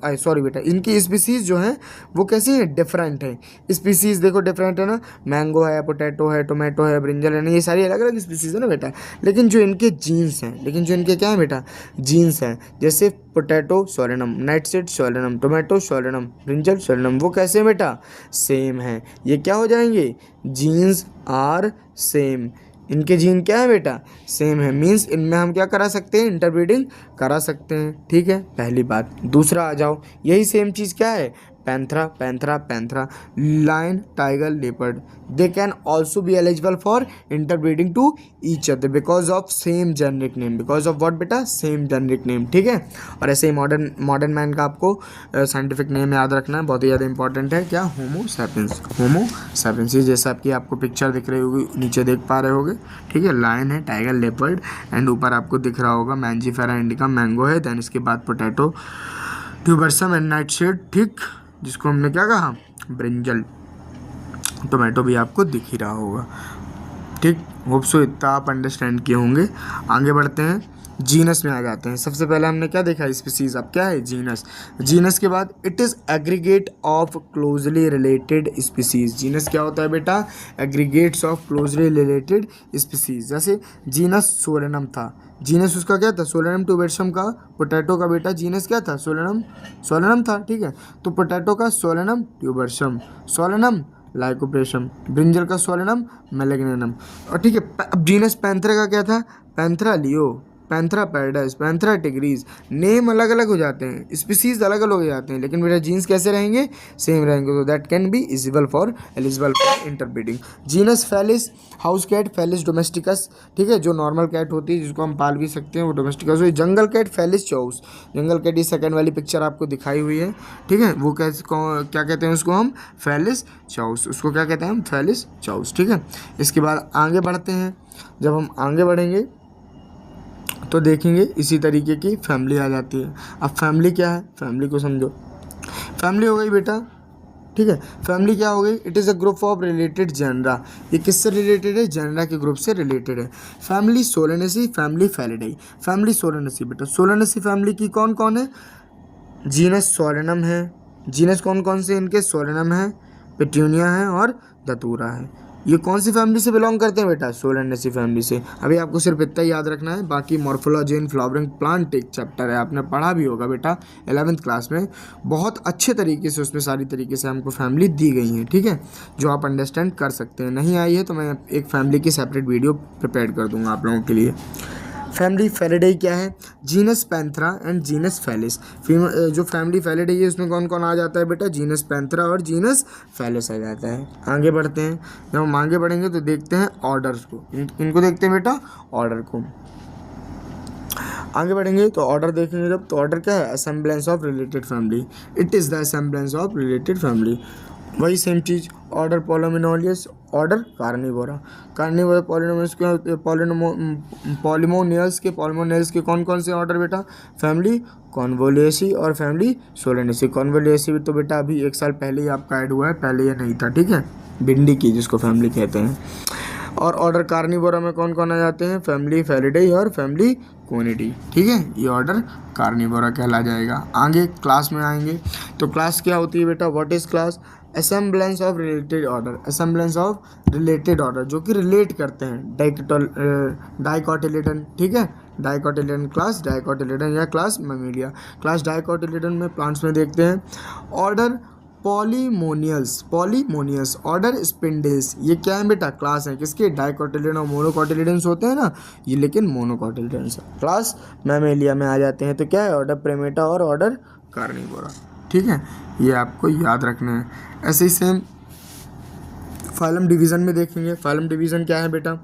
जो है वो कैसी है, डिफरेंट है। स्पीसीज़ देखो डिफरेंट है ना, मैंगो है, पोटैटो है, टोमेटो है, ब्रिंजल है ना, ये सारी अलग अलग स्पीसीज़ है ना बेटा। लेकिन जो इनके जीन्स क्या है बेटा, जीन्स हैं। जैसे potato solanum, nightshade solanum, tomato solanum, brinjal solanum, वो कैसे हैं बेटा, सेम है। ये क्या हो जाएंगे, जीन्स आर सेम। इनके जीन क्या है बेटा, सेम है। मीन्स इनमें हम क्या करा सकते हैं, इंटरब्रीडिंग करा सकते हैं, ठीक है, पहली बात। दूसरा आ जाओ, यही सेम चीज़ क्या है, Panthera, lion, tiger, leopard, they can also be eligible for interbreeding to each other because of same generic name, because of what बेटा, सेम जेनरिक नेम, ठीक है। और ऐसे ही मॉडर्न मैन का आपको साइंटिफिक नेम याद रखना है, बहुत ही ज़्यादा इंपॉर्टेंट है, क्या, होमो सैपियंस। ये जैसा आपकी आपको पिक्चर दिख रही होगी, नीचे देख पा रहे होगे, ठीक है, लायन है, टाइगर, लेपर्ड, एंड ऊपर आपको दिख रहा होगा मैंजीफेरा इंडिका, मैंगो है, देन इसके बाद पोटैटो, ट्यूबरसम एंड नाइटशेड, ठीक, जिसको हमने क्या कहा, ब्रिंजल, टोमेटो भी आपको दिख ही रहा होगा, ठीक। होप सो इतना आप अंडरस्टैंड किए होंगे। आगे बढ़ते हैं, जीनस में आ जाते हैं। सबसे पहले हमने क्या देखा, स्पीसीज। अब क्या है, जीनस के बाद it is aggregate of closely related species. Genus क्या होता है बेटा, aggregates of closely related species. जैसे जीनस सोलेनम था, जीनस उसका क्या था, सोलेनम ट्यूबरसम का, पोटैटो का बेटा जीनस क्या था, सोलेनम था, ठीक है। तो पोटैटो का solanum tuberosum, solanum lycopersicum, brinjal का सोलेनम मैलेग्नेनम, और ठीक है। अब जीनस पैंथरा का क्या था, panthera leo, panthera pardus, panthera tigris. Name अलग अलग हो जाते हैं, स्पीसीज अलग अलग हो जाते हैं, लेकिन मेरा जीन्स कैसे रहेंगे, सेम रहेंगे। तो that can be eligible for interbreeding. Genus Felis, house cat, Felis domesticus, ठीक है, जो नॉर्मल कैट होती है जिसको हम पाल भी सकते हैं, वो डोमेस्टिकस हुई। Jungle cat, Felis chaus, jungle cat, ये सेकंड वाली पिक्चर आपको दिखाई हुई है, ठीक है। वो क्या कहते हैं उसको हम, फेलिस चौस, उसको क्या कहते हैं हम, फेलिस चौस, ठीक है। इसके बाद आगे बढ़ते हैं। जब हम आगे बढ़ेंगे तो देखेंगे इसी तरीके की फैमिली आ जाती है। अब फैमिली क्या है, फैमिली को समझो। फैमिली हो गई बेटा, ठीक है, फैमिली क्या हो गई, it is a group of related genera. ये किससे रिलेटेड है, जेनरा के ग्रुप से रिलेटेड है। Family solanaceae, family felidae. Family solanaceae बेटा, सोलेनेसी फैमिली की कौन कौन है, जीनस सोलेनम है। जीनस कौन कौन से इनके, सोलेनम है, पेट्यूनिया है और धतूरा है। ये कौन सी फैमिली से बिलोंग करते हैं बेटा, सोलेनेसी फैमिली से। अभी आपको सिर्फ इतना ही याद रखना है, बाकी मॉर्फोलॉजी इन फ्लावरिंग प्लांट एक चैप्टर है, आपने पढ़ा भी होगा बेटा 11th क्लास में, बहुत अच्छे तरीके से उसमें सारी तरीके से हमको फैमिली दी गई हैं, ठीक है, जो आप अंडरस्टैंड कर सकते हैं। नहीं आई है तो मैं एक फैमिली की सेपरेट वीडियो प्रिपेयर कर दूंगा आप लोगों के लिए। फैमिली फैलिडाई क्या है, genus Panthera and genus Felis. जो फैमिली फैलिडाई है उसमें कौन कौन आ जाता है बेटा, जीनस पैंथरा और जीनस फेलिस आ जाता है। आगे बढ़ते हैं, जब हम आगे बढ़ेंगे तो देखते हैं ऑर्डर्स को, इनको देखते हैं बेटा, ऑर्डर को। आगे बढ़ेंगे तो ऑर्डर देखेंगे जब, तो ऑर्डर क्या है, assemblage of related family, it is the assemblage of related family. वही सेम चीज़, order polemoniales, order carnivora. Carnivora polemoniales के कौन कौन से ऑर्डर बेटा, फैमिली कॉन्वोलिएसी और फैमिली सोलेनेसी। कॉन्वोलिएसी तो बेटा अभी 1 साल पहले ही आपका ऐड हुआ है, पहले ये नहीं था, ठीक है, भिंडी की जिसको फैमिली कहते हैं। और ऑर्डर कार्निवोरा में कौन कौन आ जाते हैं, फैमिली फैलिडाई और फैमिली कोनिडी, ठीक है, ये ऑर्डर कार्निवोरा कहला जाएगा। आगे क्लास में आएंगे तो क्लास क्या होती है बेटा, what is class, assemblage of related order, assemblage of related order जो कि रिलेट करते हैं, डाइकोटिलिडन, ठीक है, डाइकोटिलिडन क्लास, डाइकोटिलिडन या क्लास मैमेलिया। क्लास डाइकोटिलिडन में प्लांट्स में देखते हैं ऑर्डर पॉलीमोनियस, ऑर्डर स्पिंडल्स। ये क्या है बेटा, क्लास है किसके, डाइकोटिलिडन और मोनोकोटिलिडन्स होते हैं ना, ये लेकिन मोनोकोटिलिडन्स है। क्लास मैमेलिया में आ जाते हैं तो क्या है, ऑर्डर प्रिमेटा और ऑर्डर कार्निवोरा, ठीक है, ये आपको याद रखना है। ऐसे ही सेम फाइलम डिवीज़न में देखेंगे। फाइलम डिवीज़न क्या है बेटा,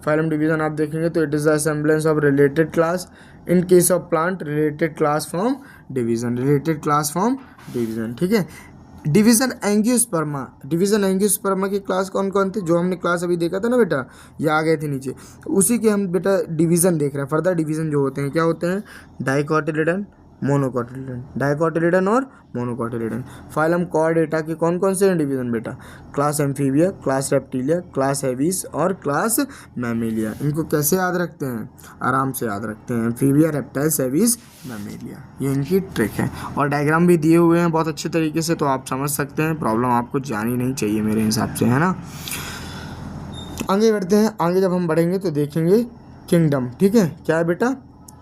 फाइलम डिवीज़न आप देखेंगे तो it is the assemblage of related class, in case of plant related class form division, related class form division, ठीक है। डिवीजन एंजियोस्पर्मा, डिवीजन एंजियोस्पर्मा की क्लास कौन कौन थे, जो हमने क्लास अभी देखा था ना बेटा, ये आ गए थे नीचे, उसी के हम बेटा डिवीजन देख रहे हैं। फर्दर डिवीजन जो होते हैं क्या होते हैं, डाइकोटिलिडन, मोनोकोटिलिडन, डाइकोटिलिडन और मोनोकोटिलिडन। फाइलम कॉर्डेटा के कौन कौन से हैं डिवीजन बेटा, class amphibia, class reptilia, class aves और क्लास मैमेलिया। इनको कैसे याद रखते हैं, आराम से याद रखते हैं, एम्फीबिया, रेप्टाइल्स, हेविस, मैमेलिया, ये इनकी ट्रिक है। और डायग्राम भी दिए हुए हैं बहुत अच्छे तरीके से, तो आप समझ सकते हैं, प्रॉब्लम आपको जानी नहीं चाहिए मेरे हिसाब से, है ना। आगे बढ़ते हैं, आगे जब हम बढ़ेंगे तो देखेंगे किंगडम, ठीक है, क्या है बेटा,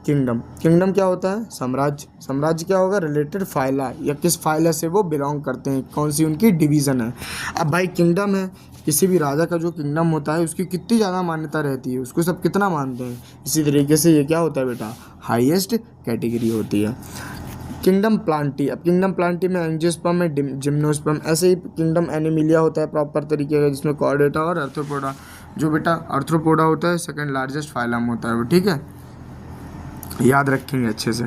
किंगडम। किंगडम क्या होता है, साम्राज्य। साम्राज्य क्या होगा, रिलेटेड फाइला, या किस फाइला से वो बिलोंग करते हैं, कौन सी उनकी डिवीज़न है। अब भाई किंगडम है, किसी भी राजा का जो किंगडम होता है उसकी कितनी ज़्यादा मान्यता रहती है, उसको सब कितना मानते हैं, इसी तरीके से ये क्या होता है बेटा, हाईएस्ट कैटेगरी होती है। किंगडम प्लांटी, अब किंगडम प्लांटी में एंजियोस्पर्म में जिम्नोस्पर्म, ऐसे ही किंगडम एनिमिलिया होता है प्रॉपर तरीके का, जिसमें कॉर्डेटा और आर्थ्रोपोडा, जो बेटा आर्थ्रोपोडा होता है सेकंड लार्जेस्ट फाइलम होता है वो, ठीक है, याद रखेंगे अच्छे से।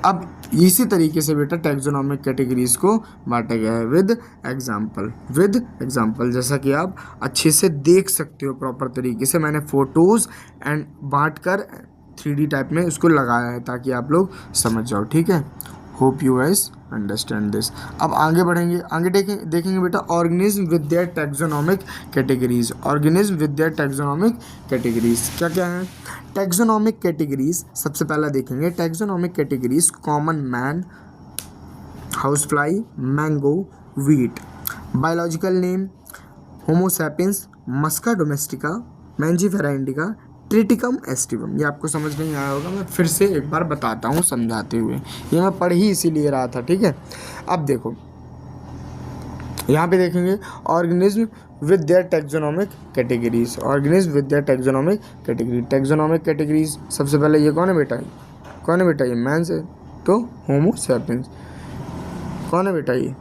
अब इसी तरीके से बेटा टैक्सोनॉमिक कैटेगरीज को बांटा गया है विद एग्जाम्पल, जैसा कि आप अच्छे से देख सकते हो प्रॉपर तरीके से, मैंने फोटोज़ एंड बांट कर 3D टाइप में उसको लगाया है ताकि आप लोग समझ जाओ, ठीक है। Hope you guys understand this. अब आगे बढ़ेंगे, आगे देखेंगे बेटा organism with their taxonomic categories. Organism with their taxonomic categories क्या क्या है, टैक्सोनॉमिक कैटेगरीज सबसे पहला देखेंगे। Taxonomic categories common man, house fly, mango, wheat. Biological name homo sapiens, musca domestica, mangifera indica, triticum aestivum. ये आपको समझ नहीं आया होगा, मैं फिर से एक बार बताता हूँ समझाते हुए, ये मैं पढ़ ही इसीलिए रहा था, ठीक है। अब देखो यहाँ पे देखेंगे organism with their taxonomic categories, organism with their taxonomic category. Taxonomic categories सबसे पहले ये कौन है बेटा, कौन है बेटा, ये मैन से तो होमो सैपियंस, कौन है बेटा ये,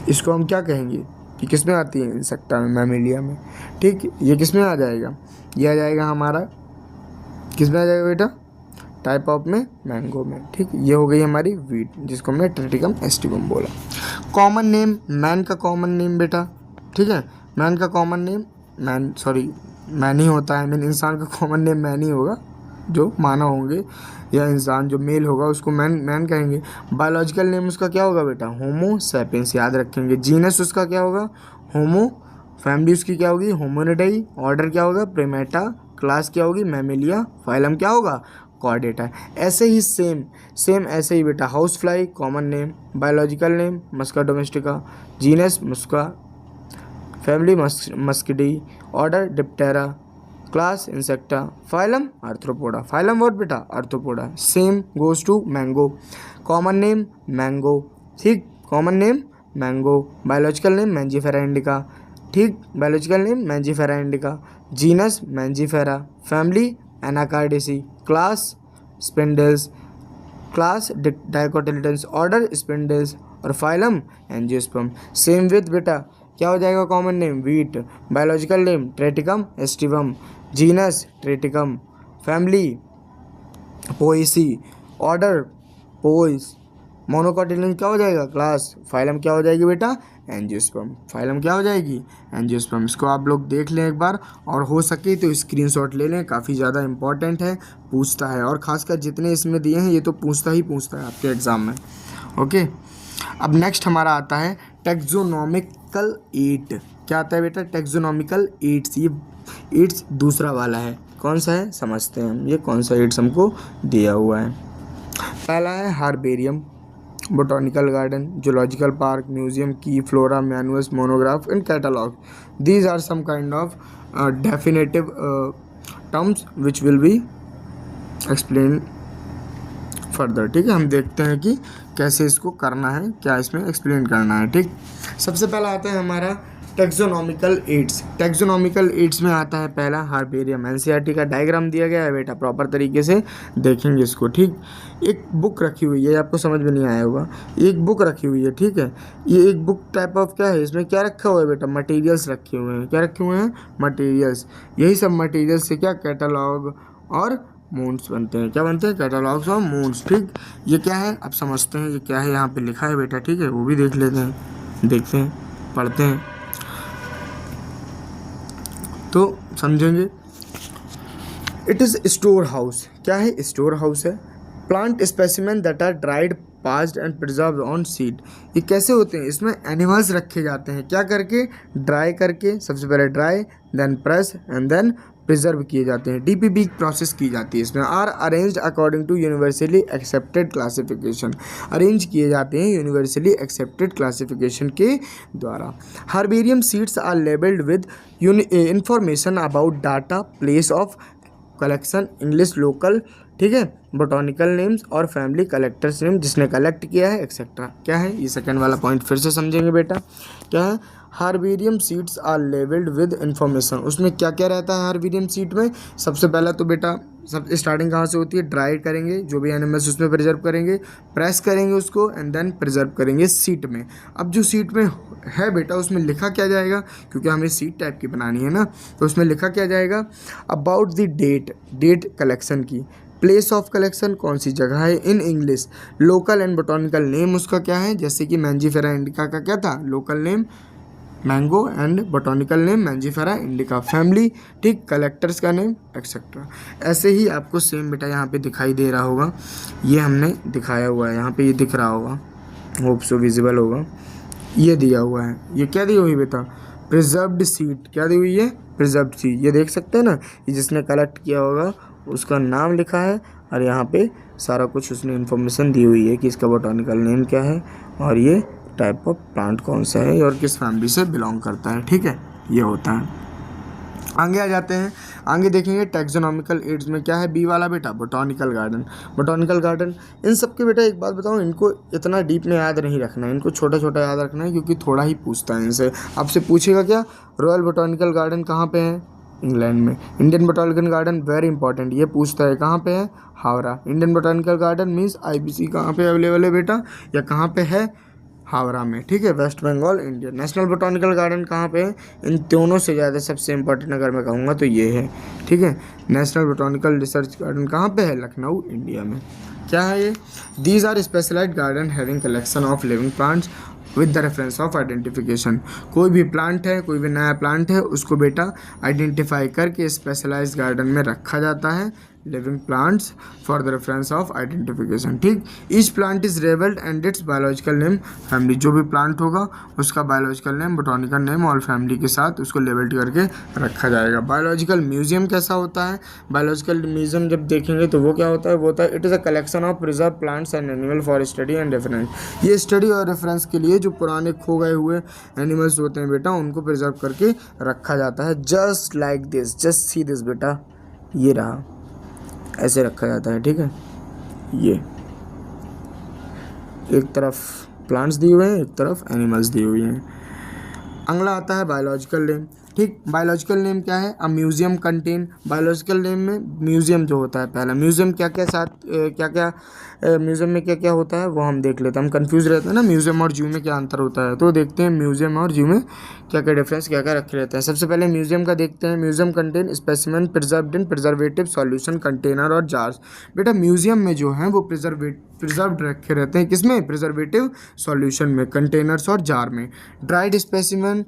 इसको हम क्या कहेंगे, ये किस में आती है, इंसेक्टा में, मैमेलिया में, ठीक। ये किस में आ जाएगा, ये आ जाएगा हमारा, किस में आ जाएगा बेटा, टाइप ऑफ में, मैंगो में, ठीक। ये हो गई हमारी वीट, जिसको हमने ट्रिटिकम एस्टिवम बोला। कॉमन नेम, मैन का कॉमन नेम बेटा, ठीक है, मैन का कॉमन नेम मैन ही होता है, मीन इंसान का कॉमन नेम मैन ही होगा, जो मानव होंगे या इंसान जो मेल होगा उसको मैन कहेंगे। बायोलॉजिकल नेम उसका क्या होगा बेटा, होमो सैपियंस, याद रखेंगे। जीनस उसका क्या होगा, होमो, फैमिली उसकी क्या होगी, होमोनिडाई, ऑर्डर क्या होगा, प्रिमेटा, क्लास क्या होगी, मैमेलिया, फाइलम क्या होगा, कॉर्डेटा। ऐसे ही सेम ऐसे ही बेटा house fly common name, biological name musca domestica, genus musca, family muscidae, order diptera, class insecta, phylum arthropoda. Phylum what बेटा, arthropoda. Same goes to mango, common name mango, ठीक, common name mango, biological name mangifera indica, ठीक, biological name mangifera indica, genus mangifera, family anacardiaceae, class sapindales, class dicotyledons, order sapindales और phylum angiosperm. Same with बेटा क्या हो जाएगा, common name wheat, biological name Triticum aestivum, genus triticum, family poaceae, order poales, monocotyledon क्या हो जाएगा, class, phylum क्या हो जाएगी बेटा, एंजियोस्पर्म, फाइलम क्या हो जाएगी, एंजियोस्पर्म। इसको आप लोग देख लें एक बार, और हो सके तो स्क्रीनशॉट ले लें, काफ़ी ज़्यादा इंपॉर्टेंट है, पूछता है, और ख़ासकर जितने इसमें दिए हैं ये तो पूछता है आपके एग्ज़ाम में, ओके। अब नेक्स्ट हमारा आता है टैक्सोनॉमिकल एड। क्या आता है बेटा, टैक्सोनॉमिकल एड्स, ये एड्स दूसरा वाला है, कौन सा है समझते हैं हम, ये कौन सा एड्स हमको दिया हुआ है। पहला है herbarium, botanical garden, zoological park, museum, key, flora, manuals, monograph and catalogue. These are some kind of definitive terms which will be explain further, ठीक है। हम देखते हैं कि कैसे इसको करना है, क्या इसमें एक्सप्लेन करना है, ठीक। सबसे पहला आता है हमारा टैक्सोनॉमिकल एड्स। टैक्सोनॉमिकल एड्स में आता है पहला हार्बेरियम। एनसीईआरटी का डायग्राम दिया गया है बेटा, प्रॉपर तरीके से देखेंगे इसको, ठीक। एक बुक रखी हुई है, आपको समझ में नहीं आया होगा, एक बुक रखी हुई है, ठीक है। ये एक बुक टाइप ऑफ क्या है, इसमें क्या रखा हुआ है बेटा, मटेरियल्स रखे हुए हैं, क्या रखे हुए हैं, मटेरियल्स। यही सब मटेरियल्स से क्या कैटलॉग और मून्स बनते हैं। क्या बनते हैं? Catalogues of moons. ठीक, ये क्या है आप समझते हैं, ये क्या है यहाँ पे लिखा है बेटा, ठीक है, वो भी देख लेते हैं, देखते हैं, पढ़ते हैं तो समझेंगे। It is store house. क्या है? स्टोर हाउस है। Plant specimen that are dried pressed and preserve on sheet. ये कैसे होते हैं? इसमें एनिमल्स रखे जाते हैं, क्या करके? ड्राई करके, सबसे पहले dry, then press and then preserve किए जाते हैं। डीपीबी प्रोसेस की जाती है इसमें। Are arranged according to universally accepted classification. Arrange किए जाते हैं यूनिवर्सली एक्सेप्टेड क्लासिफिकेशन के द्वारा। Herbarium sheets are labelled with information about data, place of collection, English, local, ठीक है, बोटॉनिकल नेम्स और फैमिली कलेक्टर्स नेम, जिसने कलेक्ट किया है, एक्सेट्रा। क्या है ये? सेकंड वाला पॉइंट फिर से समझेंगे बेटा। क्या है? Herbarium sheets are labelled with information. उसमें क्या क्या रहता है हार्बेरियम सीड में? सबसे पहला तो बेटा सब स्टार्टिंग कहाँ से होती है? ड्राई करेंगे, जो भी एनिमल्स उसमें प्रिजर्व करेंगे, प्रेस करेंगे उसको एंड देन प्रिजर्व करेंगे सीट में। अब जो सीट में है बेटा उसमें लिखा क्या जाएगा? क्योंकि हमें सीट टाइप की बनानी है ना, तो उसमें लिखा क्या जाएगा? About the date, date collection की, प्लेस ऑफ कलेक्शन कौन सी जगह है in English, local and botanical name उसका क्या है, जैसे कि मैंजीफेरा इंडिका का क्या था? Local name mango and botanical name mangifera indica, family, ठीक, कलेक्टर्स का नेम एक्सेट्रा। ऐसे ही आपको सेम बेटा यहाँ पे दिखाई दे रहा होगा, ये हमने दिखाया हुआ है, यहाँ पे ये दिख रहा होगा, होप सो विजिबल होगा, ये दिया हुआ है। ये क्या दी हुई बेटा? Preserved seed. क्या दी हुई है? Preserved seed. ये देख सकते हैं ना, ये जिसने कलेक्ट किया होगा उसका नाम लिखा है और यहाँ पे सारा कुछ उसने इन्फॉर्मेशन दी हुई है कि इसका बोटॉनिकल नेम क्या है और ये टाइप ऑफ प्लांट कौन सा है और किस फैमिली से बिलोंग करता है। ठीक है, ये होता है। आगे आ जाते हैं, आगे देखेंगे टैक्सोनॉमिकल एड्स में क्या है? बी वाला बेटा बोटॉनिकल गार्डन। बोटॉनिकल गार्डन इन सब के बेटा एक बात बताऊँ, इनको इतना डीप में याद नहीं रखना है, इनको छोटा छोटा याद रखना है, क्योंकि थोड़ा ही पूछता है इनसे। आपसे पूछेगा क्या? रॉयल बोटॉनिकल गार्डन कहाँ पे है? इंग्लैंड में। Indian botanical garden very important, ये पूछता है कहाँ पे है? Howrah. Indian botanical garden means IBC कहाँ पे अवेलेबल है बेटा, या कहाँ पे है? हावड़ा में। ठीक है, West Bengal, India. National botanical garden कहाँ पे है? इन दोनों से ज़्यादा सबसे इंपॉर्टेंट अगर मैं कहूँगा तो ये है। ठीक है, नेशनल बोटॉनिकल रिसर्च गार्डन कहाँ पे है? लखनऊ, इंडिया में। क्या है ये? These are specialised garden having collection of living plants with the reference of identification. कोई भी प्लांट है, कोई भी नया प्लांट है, उसको बेटा आइडेंटिफाई करके स्पेशलाइज्ड गार्डन में रखा जाता है, living plants for the reference of identification. ठीक, each plant is labelled and its biological name family. जो भी प्लांट होगा उसका बायोलॉजिकल नेम, बोटॉनिकल नेम और फैमिली के साथ उसको लेबल्ड करके रखा जाएगा। बायोलॉजिकल म्यूजियम कैसा होता है? बायोलॉजिकल म्यूजियम जब देखेंगे तो वो क्या होता है? वो होता है it is a collection of preserve plants and animal for study and reference. ये स्टडी और रेफरेंस के लिए जो पुराने खो गए हुए एनिमल्स होते हैं बेटा, उनको प्रिजर्व करके रखा जाता है। Just like this, just see this बेटा, ये रहा, ऐसे रखा जाता है। ठीक है, ये एक तरफ प्लांट्स दिए हुए हैं, एक तरफ एनिमल्स दिए हुए हैं। अगला आता है बायोलॉजिकल नेम। ठीक, बायोलॉजिकल नेम क्या है? A museum contain. Biological name में म्यूजियम जो होता है, पहला म्यूजियम क्या क्या साथ क्या क्या म्यूजियम में क्या क्या होता है वो हम देख लेते हैं। हम कंफ्यूज रहते हैं ना म्यूजियम और जू में क्या अंतर होता है, तो देखते हैं म्यूजियम और जू में क्या क्या डिफरेंस, क्या क्या रखे रहते हैं। सबसे पहले म्यूजियम का देखते हैं। म्यूजियम कंटेन स्पेसिमेन प्रिजर्व्ड इन प्रिजर्वेटिव सॉल्यूशन कंटेनर और जार्स। बेटा म्यूजियम में जो है वो प्रिजर्व्ड रखे रहते हैं, किसमें? प्रिजर्वेटिव सॉल्यूशन में, कंटेनर्स और जार में। Dried specimen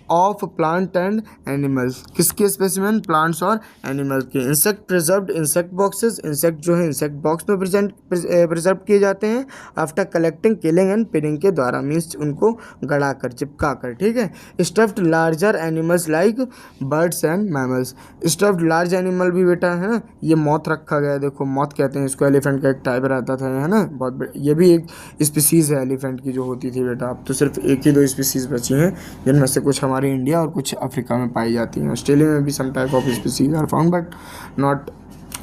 of plant and animals. किसके स्पेसिमेन? प्लांट्स और एनिमल्स के। Insect preserved insect boxes. Insect जो है इंसेक्ट बॉक्स में प्रिजर्व किए जाते हैं after collecting, killing and pinning के द्वारा, मीन्स उनको गड़ा कर, चिपका कर। ठीक है, stuffed larger animals like birds and mammals. Stuffed large animal भी बेटा है ना, ये मॉथ रखा गया है, देखो मॉथ कहते हैं इसको, एलिफेंट का एक टाइप रहता था, है ना, बहुत ये भी एक स्पीसीज़ है एलिफेंट की जो होती थी बेटा। अब तो सिर्फ एक ही दो स्पीसीज़ बची हैं, जिनमें से कुछ हमारे इंडिया और कुछ अफ्रीका में पाई जाती हैं। ऑस्ट्रेलिया में भी some type of species are found but not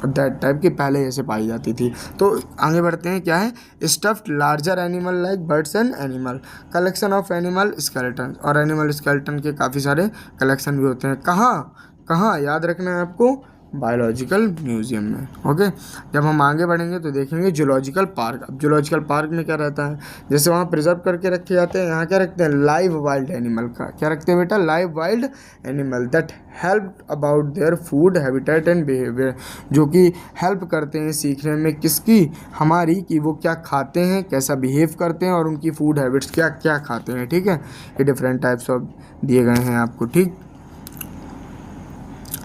that type की पहले ऐसे पाई जाती थी। तो आगे बढ़ते हैं, क्या है? Stuffed larger animal like birds and animal. Collection of animal skeleton, और एनिमल स्केलेटन के काफ़ी सारे कलेक्शन भी होते हैं। कहाँ कहाँ याद रखना है आपको? बायोलॉजिकल म्यूजियम में। ओके, जब हम आगे बढ़ेंगे तो देखेंगे जूलॉजिकल पार्क। अब जूलॉजिकल पार्क में क्या रहता है, जैसे वहाँ प्रिजर्व करके रखे जाते हैं, यहाँ क्या रखते हैं, लाइव वाइल्ड एनिमल का क्या रखते हैं बेटा, live wild animal that help about their food habitat and behaviour, जो कि हेल्प करते हैं सीखने में किसकी, हमारी, कि वो क्या खाते हैं, कैसा बिहेव करते हैं और उनकी फूड हैबिट्स क्या क्या खाते हैं। ठीक है, ये डिफरेंट टाइप्स ऑफ दिए गए हैं आपको। ठीक,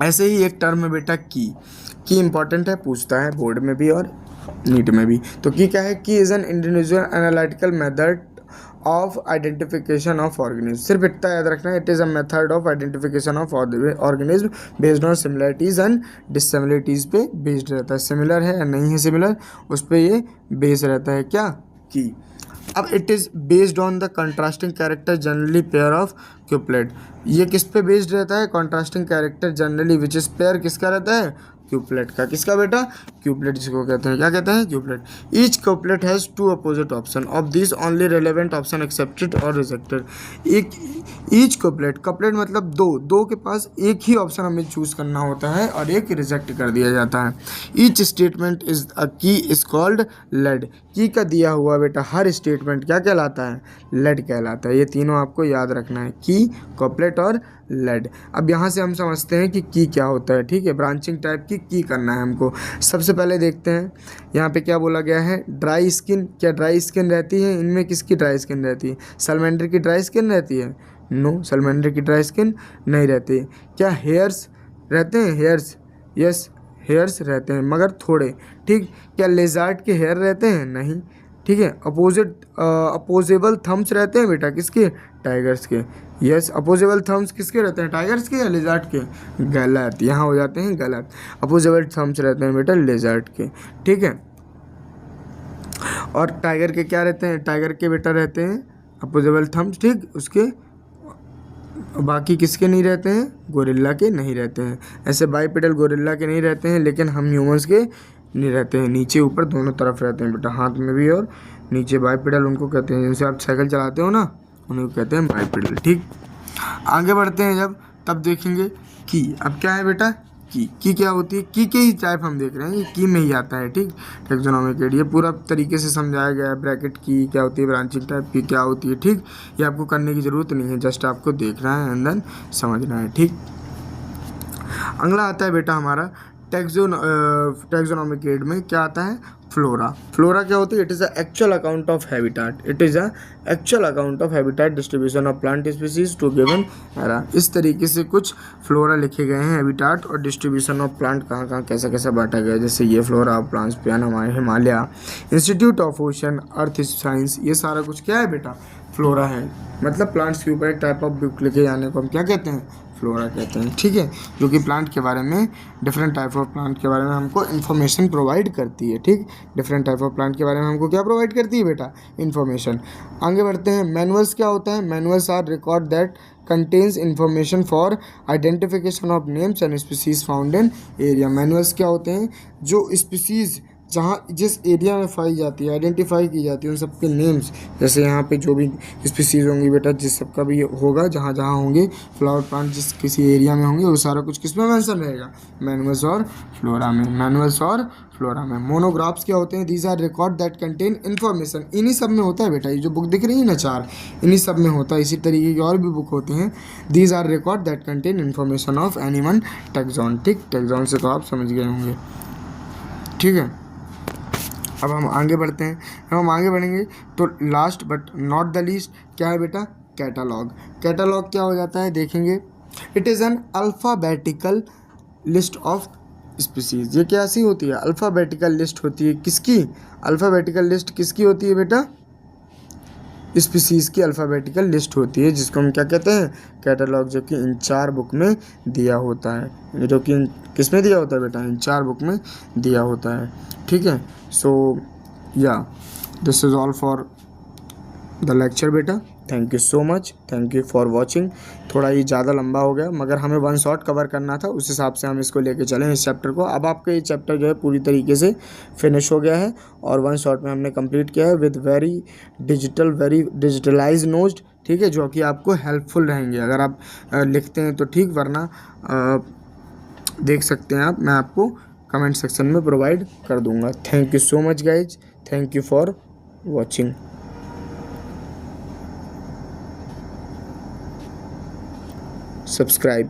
ऐसे ही एक टर्म है बेटा की इंपॉर्टेंट है, पूछता है बोर्ड में भी और नीट में भी। तो की क्या है, key is an individual analytical method of identification of organism. सिर्फ इतना याद रखना है, it is a method of identification of organism based on similarities and dissimilarities पे बेस्ड रहता है। सिमिलर है या नहीं है सिमिलर, उस पर ये बेस रहता है क्या, की। अब it is based on the contrasting character generally pair of couplet. ये किस पे बेस्ड रहता है, contrasting character generally which is pair किसका रहता है, क्यूपलेट का। किसका बेटा, क्यूपलेट, जिसको कहते हैं, क्या कहते हैं, couplet. Each couplet has two opposite option of this only relevant option accepted और रिजेक्टेड। एक ईच क्यूपलेट, कपलेट मतलब दो के पास एक ही ऑप्शन हमें चूज़ करना होता है और एक रिजेक्ट कर दिया जाता है। ईच स्टेटमेंट इज अ की इज कॉल्ड लेड। की का दिया हुआ बेटा हर स्टेटमेंट क्या कहलाता है, लेड कहलाता है। ये तीनों आपको याद रखना है, की, कपलेट और लेड। अब यहाँ से हम समझते हैं कि की क्या होता है। ठीक है, ब्रांचिंग टाइप की करना है हमको। सबसे पहले देखते हैं यहाँ पे क्या बोला गया है, ड्राई स्किन। क्या ड्राई स्किन रहती है, इनमें किसकी ड्राई स्किन रहती है, सैलमेंडर की ड्राई स्किन रहती है, नो, सैलमेंडर की ड्राई स्किन नहीं रहती। क्या हेयर्स रहते हैं, हेयर्स, यस, हेयर्स रहते हैं मगर थोड़े। ठीक, क्या लेजार्ड के हेयर रहते हैं, नहीं। ठीक है, अपोजेबल थम्स रहते हैं बेटा, किसके, टाइगर्स के, यस। अपोजेबल थम्स किसके रहते हैं, टाइगर्स के या लेजार्ड के, गलत, यहाँ हो जाते हैं गलत। अपोजेबल थम्स रहते हैं बेटा लेजार्ड के। ठीक है, और टाइगर के क्या रहते हैं, टाइगर के बेटा रहते हैं अपोजेबल थम्स। ठीक, उसके बाकी किसके नहीं रहते हैं, गोरिल्ला के नहीं रहते हैं। ऐसे बाइपेडल गोरिल्ला के नहीं रहते हैं, लेकिन हम ह्यूमंस के नहीं रहते हैं, नीचे ऊपर दोनों तरफ रहते हैं बेटा, हाथ में भी और नीचे। बाइपेडल उनको कहते हैं, जिनसे आप साइकिल चलाते हो ना, उन्हें कहते हैं बाइपेडल। ठीक, आगे बढ़ते हैं जब, तब देखेंगे की। अब क्या है बेटा, की क्या होती है, की के ही टाइप हम देख रहे हैं, ये की में ही आता है। ठीक, टेक्सोनॉमिक एड, ये पूरा तरीके से समझाया गया है। ब्रैकेट की क्या होती है, ब्रांचिंग टाइप की क्या होती है। ठीक, ये आपको करने की ज़रूरत नहीं है, जस्ट आपको देखना है एंड देन समझना है। ठीक, अगला आता है बेटा हमारा टेक्सोनॉमिक एड में क्या आता है, फ्लोरा। फ्लोरा क्या होती है, it is a actual account of habitat, it is a actual account of habitat distribution of plant species to given area. इस तरीके से कुछ फ्लोरा लिखे गए हैं, हैबिटेट और डिस्ट्रीब्यूशन ऑफ प्लांट कहाँ कहाँ कैसा कैसा बांटा गया है। जैसे ये फ्लोरा ऑफ प्लांट्स प्यान हमारे Himalaya, institute of ocean earth science, ये सारा कुछ क्या है बेटा, फ्लोरा है। मतलब प्लांट्स के ऊपर एक टाइप ऑफ बुक लिखे जाने को हम क्या कहते हैं, फ्लोरा कहते हैं। ठीक है, जो कि प्लांट के बारे में, डिफरेंट टाइप ऑफ प्लांट के बारे में हमको इन्फॉर्मेशन प्रोवाइड करती है। ठीक, डिफरेंट टाइप ऑफ प्लांट के बारे में हमको क्या प्रोवाइड करती है बेटा, इन्फॉर्मेशन। आगे बढ़ते हैं, मैनुअल्स क्या होता है, manuals are record that contains information for identification of names and species found in area. Manuals क्या होते हैं, जो स्पीसीज़ जहाँ जिस एरिया में पाई जाती है, आइडेंटिफाई की जाती है, उन सबके नेम्स। जैसे यहाँ पे जो भी स्पीसीज़ होंगी बेटा, जिस सबका भी होगा, जहाँ जहाँ होंगे फ्लावर प्लांट जिस किसी एरिया में होंगे, वो सारा कुछ किस में मेंशन रहेगा, मैनुअल्स और फ्लोरा में। मैनुअल्स और फ्लोरा में। मोनोग्राफ्स क्या होते हैं, these are record that contain information. इन्हीं सब में होता है बेटा, ये जो बुक दिख रही है ना चार, इन्हीं सब में होता है। इसी तरीके की और भी बुक होते हैं। These are record that contain information of animal taxon. ठीक, टैक्सॉन से तो आप समझ गए होंगे। ठीक है, अब हम आगे बढ़ते हैं। जब हम आगे बढ़ेंगे तो last but not the least क्या है बेटा, कैटालॉग। कैटालॉग क्या हो जाता है देखेंगे, it is an alphabetical list of species. ये कैसी होती है, अल्फ़ाबेटिकल लिस्ट होती है। किसकी, अल्फ़ाबेटिकल लिस्ट किसकी होती है बेटा, स्पीसीज़ की अल्फ़ाबेटिकल लिस्ट होती है, जिसको हम क्या कहते हैं, कैटलॉग, जो कि इन चार बुक में दिया होता है। जो कि किस में दिया होता है बेटा, इन चार बुक में दिया होता है। ठीक है, so yeah this is all for the lecture बेटा। Thank you so much, thank you for watching. थोड़ा ये ज़्यादा लंबा हो गया, मगर हमें वन शॉट कवर करना था, उस हिसाब से हम इसको लेके चलें इस चैप्टर को। अब आपका ये चैप्टर जो है पूरी तरीके से फिनिश हो गया है और वन शॉट में हमने कंप्लीट किया है विद वेरी डिजिटलाइज नोट्स। ठीक है, जो कि आपको हेल्पफुल रहेंगे अगर आप लिखते हैं तो ठीक, वरना देख सकते हैं आप, मैं आपको कमेंट सेक्शन में प्रोवाइड कर दूंगा। Thank you so much guys, thank you for watching. Subscribe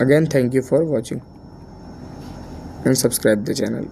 again, thank you for watching and subscribe the channel.